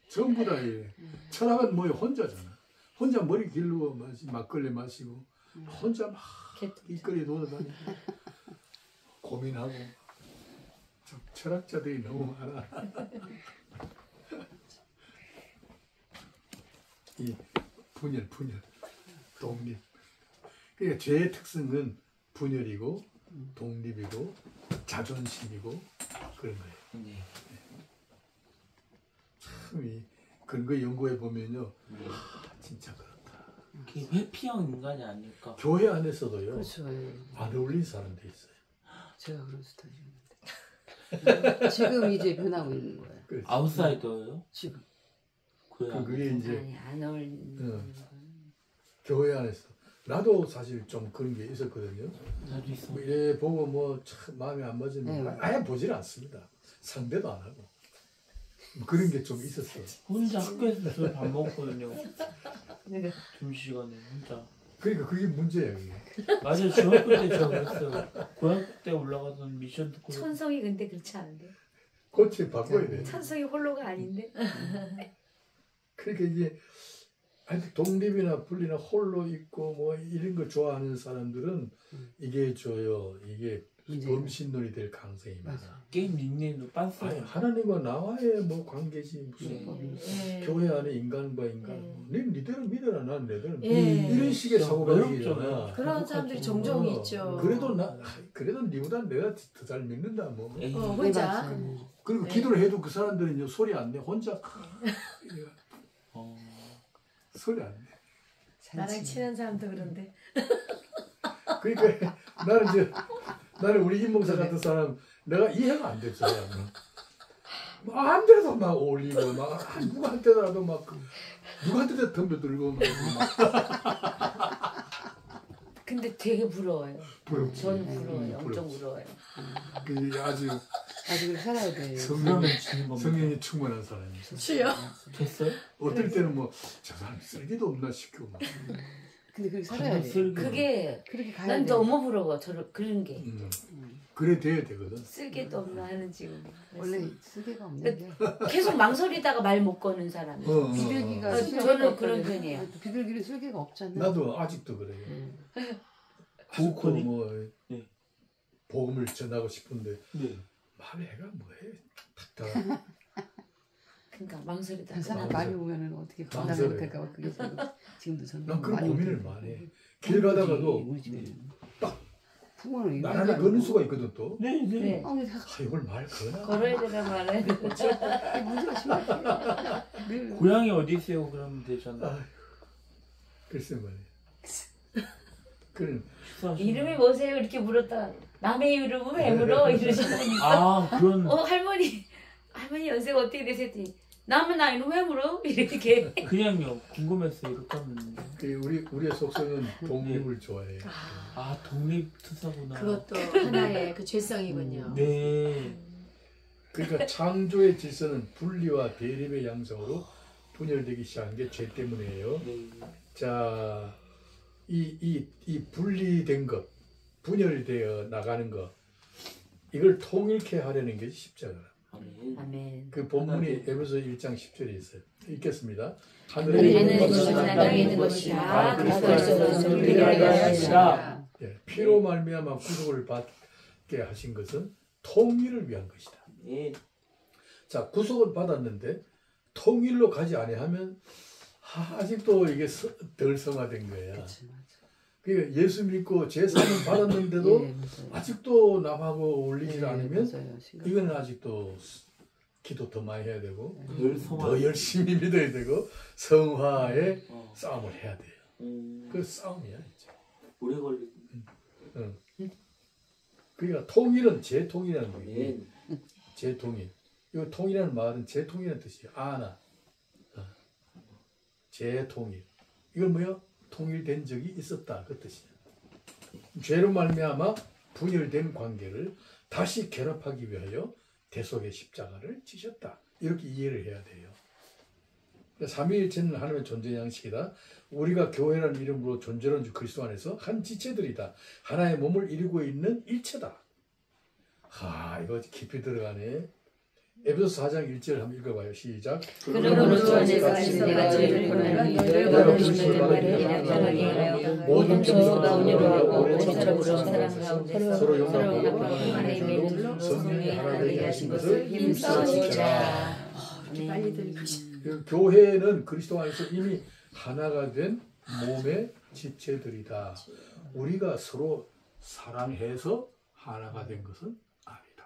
전부 다 철학은 뭐예요? 혼자잖아. 혼자 머리 길르고 막걸리 마시고 혼자 막 길거리에 돌아다니고 고민하고 철학자들이 너무 많아. 이 분열, 독립. 그러니까 죄의 특성은 분열이고 독립이고 자존심이고 그런 거예요. 네. 참 이 근거 연구해 보면요, 진짜 그렇다. 이게 회피형 인간이 아닐까. 교회 안에서도요, 그렇죠. 안 어울리는 사람도 있어요. 제가 그런 스타일이었는데 지금 이제 변하고 있는 거예요. 그래서 아웃사이더예요? 지금. 그게 이제 아니 안 어울리는. 교회 안에서 나도 사실 좀 그런 게 있었거든요. 나도 있어. 뭐 이래 보고 뭐 참 마음에 안 맞으면 네. 아예 보질 않습니다. 상대도 안 하고 뭐 그런 게 좀 있었어. 혼자 학교에서 술 밥 먹거든요. 점심시간에 혼자. 그러니까 그게 문제예요. 그게. 맞아요. 중학교 때 제가 그랬어요. 고등학교 때 올라가서 미션 듣고. 천성이 근데 그렇지 않은데. 고치 바꿔야 돼. 천성이 홀로가 아닌데. 그러니까 이게 아니 독립이나 분리나 홀로 있고 뭐 이런 거 좋아하는 사람들은 이게 줘요. 이게 이제 범신론이 될 가능성이 많아. 게임 닉네임도 빤스. 아니 하나님과 나와의 뭐 관계지 무슨 네. 뭐 예. 교회 안에 인간과 인간. 니들은 믿어라 난 내들은 예. 이런 식의 사고방식이잖아. 외롭잖아요. 그런 사람들이 종종 있죠. 그래도 니보다 내가 더 잘 믿는다 뭐. 에이, 혼자. 그리고 네. 기도를 해도 그 사람들은 소리 안 내. 혼자 어, 소리 안 내. 나랑 친한 사람도 그런데. 그러니까 나는 우리 임목사 같은 사람 내가 이해가 안 됐어요. 마음대로 막 올리고 막 누구한테라도 막 누구한테도 덤벼들고 막 근데 되게 부러워요. 부럽지. 저는 부러워요. 엄청 부럽지. 부러워요. 그 아주 아직은 살아야 돼. 그러면 지는 겁니다. 성령이 충만한 사람이. 주여. 됐어요? 어떨 때는 뭐 저 사람 쓸기도 없나 싶고 막. 근데 그렇게 살아야 돼. 그게 그렇게 가야 난 돼. 너무 부러워. 저런 그런 게 그래 돼야 되거든. 쓸개도 없나 하는 지금. 원래 쓰개가 없는 게 계속 망설이다가 말 못 거는 사람. 비둘기가 저는 쓸개가 그런 없다는- 편이에요. 비둘기는 쓸개가 없잖아. 나도 아직도 그래요. 아직도 보컬이? 뭐 네. 복음을 전하고 싶은데 네. 말해가 뭐해 탁탁. 그러니까 망설이다가. 그 사람 많이 오면은 어떻게 건강을 망설여요. 못할까 봐 그게 지금도 저는 난 그런 많이 고민을 못해요. 많이 해. 길 가다가도 우리 집에는. 그거는 나란히 걷는 수가 있거든 또. 네, 네. 그래. 이걸 말 거나. 걸어야 되나 말아야 되나. 문제가 심각해. 늘 고향이 어디 있어요? 그러면 되잖아. 아휴, 글쎄 말이야. 그런 이름이 뭐세요? 이렇게 물었다. 남의 이름은 왜 물어? 이러시더니 아, 그런 할머니 연세가 어떻게 되세요? 했더니 남의 나이는 왜 물어? 이렇게. 그냥요. 궁금했어요. 이렇게 하면. 우리의 속성은 독립을 좋아해. 아, 독립투사구나. 그것도 하나의 그 죄성이군요. 네. 그러니까 창조의 질서는 분리와 대립의 양성으로 분열되기 시작한 게 죄 때문이에요. 네. 자, 이 분리된 것, 분열되어 나가는 것, 이걸 통일케 하려는 게 십자가라. 아멘. 아멘. 그 본문이 에베소 1장 10절에 있어요. 읽겠습니다. 하늘에 있는 것은 것은 땅에 있는 것이라 그리스도께서 우리를 우리를 하시라. 예, 피로 말미암아 구속을 받게 하신 것은 통일을 위한 것이다. 네. 자, 구속을 받았는데 통일로 가지 아니하면 아직도 이게 덜 성화된 거야. 그치, 맞아. 그러니까 예수 믿고 제사는 받았는데도 예, 맞아요. 아직도 남하고 어울리지 예, 않으면 맞아요. 심각해. 이거는 아직도 기도 더 많이 해야 되고 늘 성화. 더 열심히 믿어야 되고 성화의 싸움을 해야 돼요. 그 싸움이야 이제. 오래 걸리. 그러니까 통일은 재통이라는 거예요. 네. 재통일. 이 통일이라는 말은 재통이라는 뜻이에요. 아나. 재통일. 이건 뭐요? 통일된 적이 있었다 그 뜻이에요. 죄로 말미암아 분열된 관계를 다시 결합하기 위하여 대속의 십자가를 지셨다. 이렇게 이해를 해야 돼요. 삼위일체는 하나님의 존재 양식이다. 우리가 교회라는 이름으로 존재하는 주 그리스도 안에서 한 지체들이다. 하나의 몸을 이루고 있는 일체다. 이거 깊이 들어가네. 에베소서 4장 1절 한번 읽어봐요. 시작. 그러므로 주 안에서 내가 죄를 범하니 너희가 부르시는 말을 인정하게 하여 모든 정서가 온유하고 오래 참으로 사랑 가운데 서로 용납하고 평안에 임해 둘로 성령이 하나 되게 하신 것을 힘써 지켜라. 이렇게 빨리 들으시. 교회는 그리스도 안에서 이미 하나가 된 몸의 지체들이다. 우리가 서로 사랑해서 하나가 된 것은 아니다.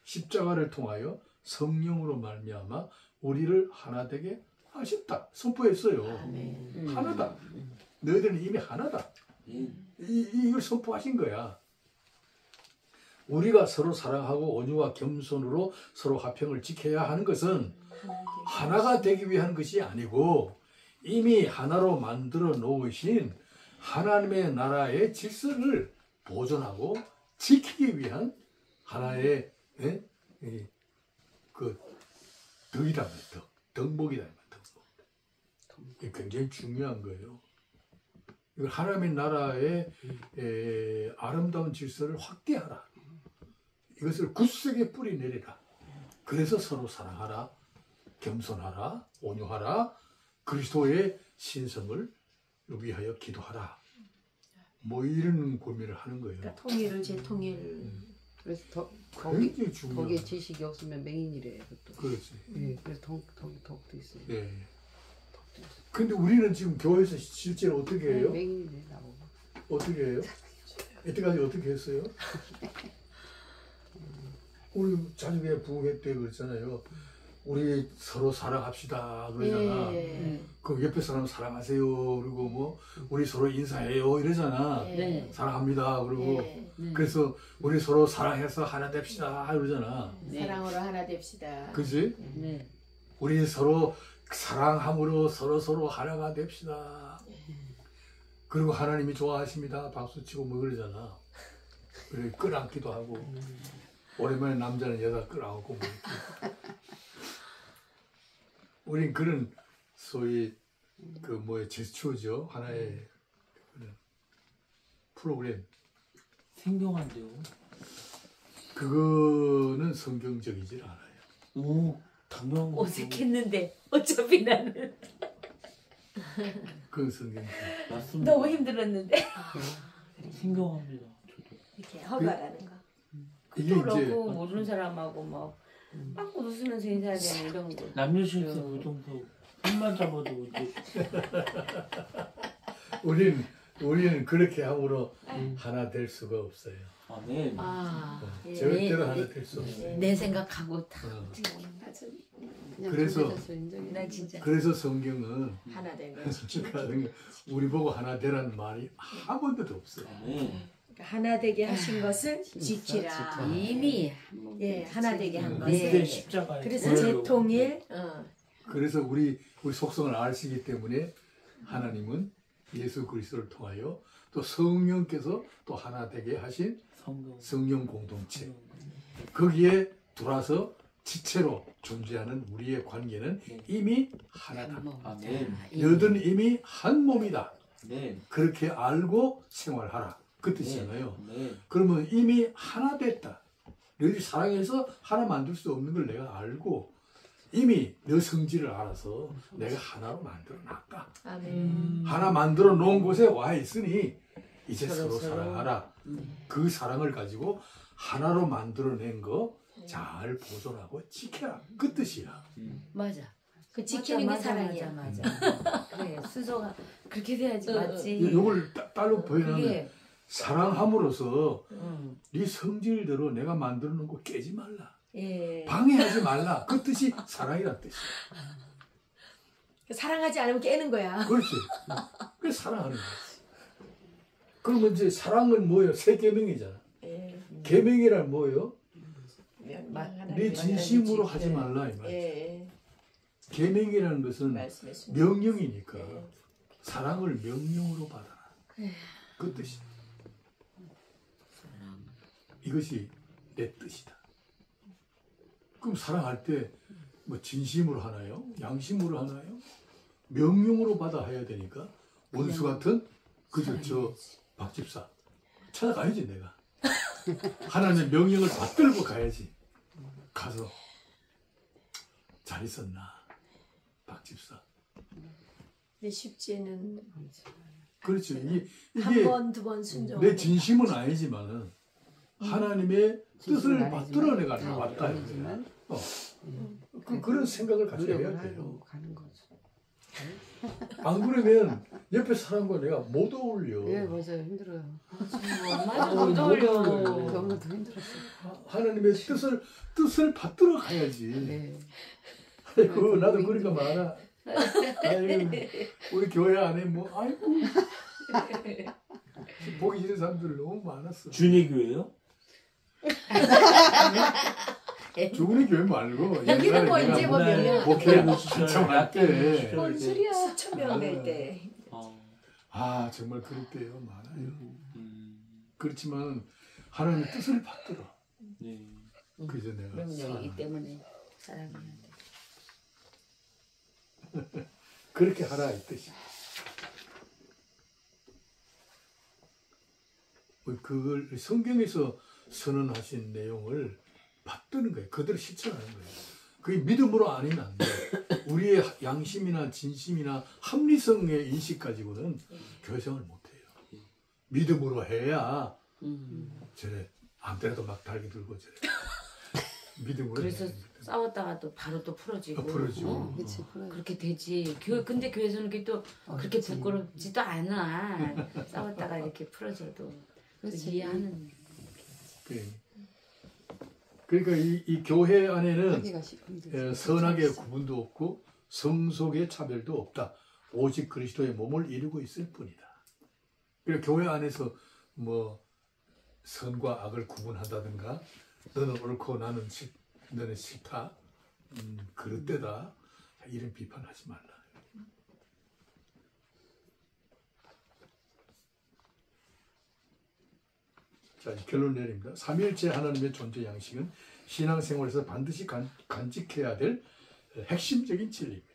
십자가를 통하여 성령으로 말미암아 우리를 하나 되게 하셨다. 선포했어요. 하나다. 너희들은 이미 하나다. 이걸 선포하신 거야. 우리가 서로 사랑하고 온유와 겸손으로 서로 화평을 지켜야 하는 것은 하나가 되기 위한 것이 아니고 이미 하나로 만들어 놓으신 하나님의 나라의 질서를 보존하고 지키기 위한 하나의 그 덕이다 말이야. 덕목이다 말이야. 덕목. 이게 굉장히 중요한 거예요. 이걸 하나님의 나라의 아름다운 질서를 확대하라. 이것을 굳세게 뿌리내리라. 그래서 서로 사랑하라, 겸손하라, 온유하라, 그리스도의 신성을 위하여 기도하라. 뭐 이런 고민을 하는 거예요. 그러니까 통일을 재통일. 그래서 굉장히 중요한. 거기에 지식이 없으면 맹인이래. 그것도. 그렇지. 예, 그래서 덕도 있어요. 예. 근데 우리는 지금 교회에서 실제로 어떻게 해요? 맹인이래 나보고. 어떻게 해요? 이때까지 어떻게 했어요? 우리 자주에 부흥회 때 그랬잖아요. 우리 서로 사랑합시다 그러잖아. 그럼 옆에 사람 사랑하세요. 그리고 뭐 우리 서로 인사해요 이러잖아. 네. 사랑합니다. 그리고 그래서 우리 서로 사랑해서 하나 됩시다 그러잖아. 사랑으로 하나 됩시다. 그지? 네. 우리 서로 사랑함으로 서로 하나가 됩시다. 그리고 하나님이 좋아하십니다. 박수치고 뭐 그러잖아. 그래 끌안기도 하고 오랜만에 남자는 여자 끌안고 뭐 우린 그런 소위 그 뭐의 제스처죠. 하나의 그런 프로그램. 생경한데요. 그거는 성경적이질 않아요. 오, 당연한 거. 어색했는데 어차피 나는 그건 성경적. 맞습니다. 너무 힘들었는데 생경합니다. 저도. 이렇게 허가라는 거. 이게 또 이제 그렇고 모르는 사람하고 막 빵꾸 웃으면서 인사해야 되는 이런 거. 남녀 실세 의정서 손만 잡아도 이제 우린 우리는 그렇게 함으로 하나 될 수가 없어요. 아멘. 아, 절대로 하나 될 수 없어요. 내 생각하고 다. 맞아. 그냥 그래서- 준비돼서 인정해. 나 진짜 그래서 성경은 하나 된 거지. 우리 보고 하나 되라는 말이 한 번도 없어요. 아멘. 그러니까 하나 되게 하신 것을 지키라. 이미 예, 하나 되게 한 그리스도의 것을. 십자가의 그래서 보혈로. 재통일. 그래서 우리 속성을 아시기 때문에 하나님은 예수 그리스도를 통하여 또 성령께서 또 하나 되게 하신 성령. 성령 공동체 거기에 들어와서 지체로 존재하는 우리의 관계는 네. 이미 하나다. 아멘. 너희들은 이미 한 몸이다. 네. 그렇게 알고 생활하라. 그 뜻이잖아요. 네. 그러면 이미 하나 됐다. 너희들이 사랑해서 하나 만들 수 없는 걸 내가 알고 이미 너 성질을 알아서 내가 하나로 만들어 놨다. 아멘. 하나 만들어 놓은 곳에 와 있으니 이제 서로 사랑하라. 그 사랑을 가지고 하나로 만들어낸 거 잘 보존하고 지켜라. 그 뜻이야. 맞아. 그 지키는 게 사랑이야. 맞아. 그래 수저가 그렇게 돼야지 맞지. 이걸 딸로 표현하면 그게 사랑함으로써 네 성질대로 내가 만들어 놓은 거 깨지 말라. 예. 방해하지 말라. 그 뜻이 사랑이란 뜻이야. 사랑하지 않으면 깨는 거야. 그렇지. 그게 사랑하는 거지. 그러면 이제 사랑은 뭐예요? 세 계명이잖아. 예. 계명이란 뭐예요? 하나님 네 진심으로 만나는 하지 말라 이 말이지. 예. 계명이라는 것은 말씀의 순종. 명령이니까 예. 사랑을 명령으로 받아라. 그 뜻이. 이것이 내 뜻이다. 그럼 사랑할 때 뭐 진심으로 하나요? 양심으로 하나요? 명령으로 받아 해야 되니까 원수 같은 그저 저 박집사 찾아가야지 내가. 하나님의 명령을 받들고 가야지. 가서 잘 있었나 박집사. 근데 쉽지는 그렇죠. 이게 한 번, 두 번 순종. 내 진심은 아니지만은 하나님의 뜻을 진심은 받들어 아니지만, 내가 네, 나왔다. 아니지만 그런 생각을 가져야 노력을 돼요. 하고 가는 거죠. 안 그러면 옆에 사람과 내가 못 어울려. 예 맞아요 힘들어요. 얼마나 못 못 어울려. 그 엄마도 힘들었어요. 하나님의 뜻을 받들어 가야지. 네. 아이고 나도 그러니까 많아. 아이고 우리 교회 안에 뭐 아이고 보기 싫은 사람들 너무 많았어. 준이교회요? 주군의 교회 말고 여기는 뭐 이제 뭐 옛날에 명령. 목회 시절, 한참 할 때. 시절 뭔 때. 소리야? 수천 명 될 때. 아 정말 그럴 때요 많아요. 음. 그렇지만 하나님의 뜻을 받들어. 네. 그래서 내가 명령이기 사랑한다. 때문에 사랑해야 돼. 그렇게 하라 이 뜻이야. 그걸 성경에서 선언하신 내용을 받드는 거예요. 그대로 실천하는 거예요. 그게 믿음으로 아니면 안 돼. 우리의 양심이나 진심이나 합리성의 인식 가지고는 교회생활 못해요. 믿음으로 해야 저래 아무데라도 막 달기 들고 저래. 믿음으로 그래서 해야 돼. 싸웠다가 또 바로 또 풀어지고. 풀어지고. 어? 그렇지 그래. 그렇게 되지. 근데 교회에서는 그게 또 그렇게 그치. 부끄럽지도 않아. 싸웠다가 이렇게 풀어져도 또 그렇지. 이해하는. 그러니까 이 교회 안에는 하기가 힘들지. 선악의 구분도 없고 성속의 차별도 없다. 오직 그리스도의 몸을 이루고 있을 뿐이다. 그러니까 교회 안에서 뭐 선과 악을 구분한다든가 너는 옳고 너는 싫다. 그릇되다. 이런 비판하지 말라. 자, 이제 결론 내립니다. 삼위일체 하나님의 존재 양식은 신앙생활에서 반드시 간직해야 될 핵심적인 진리입니다.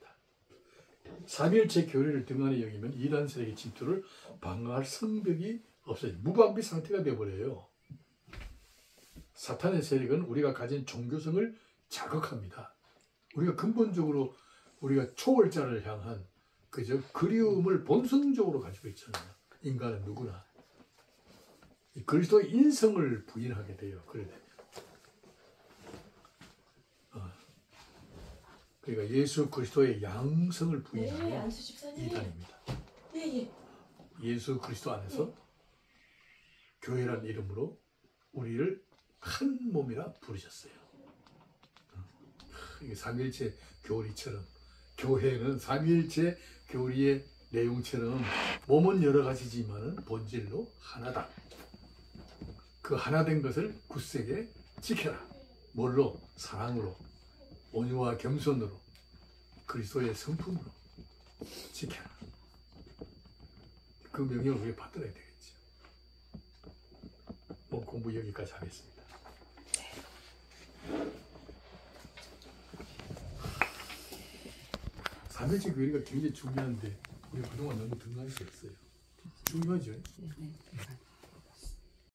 삼위일체 교리를 등한히 여기면 이단 세력의 침투를 방어할 성벽이 없어요. 무방비 상태가 되어버려요. 사탄의 세력은 우리가 가진 종교성을 자극합니다. 우리가 근본적으로 우리가 초월자를 향한 그저 그리움을 본성적으로 가지고 있잖아요. 인간은 누구나. 그리스도의 인성을 부인하게 돼요. 그래 되면. 그러니까 예수 그리스도의 양성을 부인하는 안수 집사님. 이단입니다. 예, 예. 예수 그리스도 안에서 교회라는 이름으로 우리를 한 몸이라 부르셨어요. 이게 삼위일체 교리처럼 교회는 삼위일체 교리의 내용처럼 몸은 여러 가지지만은 본질로 하나다. 그 하나된 것을 굳세게 지켜라. 뭘로? 사랑으로, 온유와 겸손으로, 그리스도의 성품으로 지켜라. 그 명령을 우리가 받들어야 되겠죠. 공부 여기까지 하겠습니다. 삼일체 교리가 굉장히 중요한데 우리 그동안 너무 등한시 했어요. 중요하죠? 네.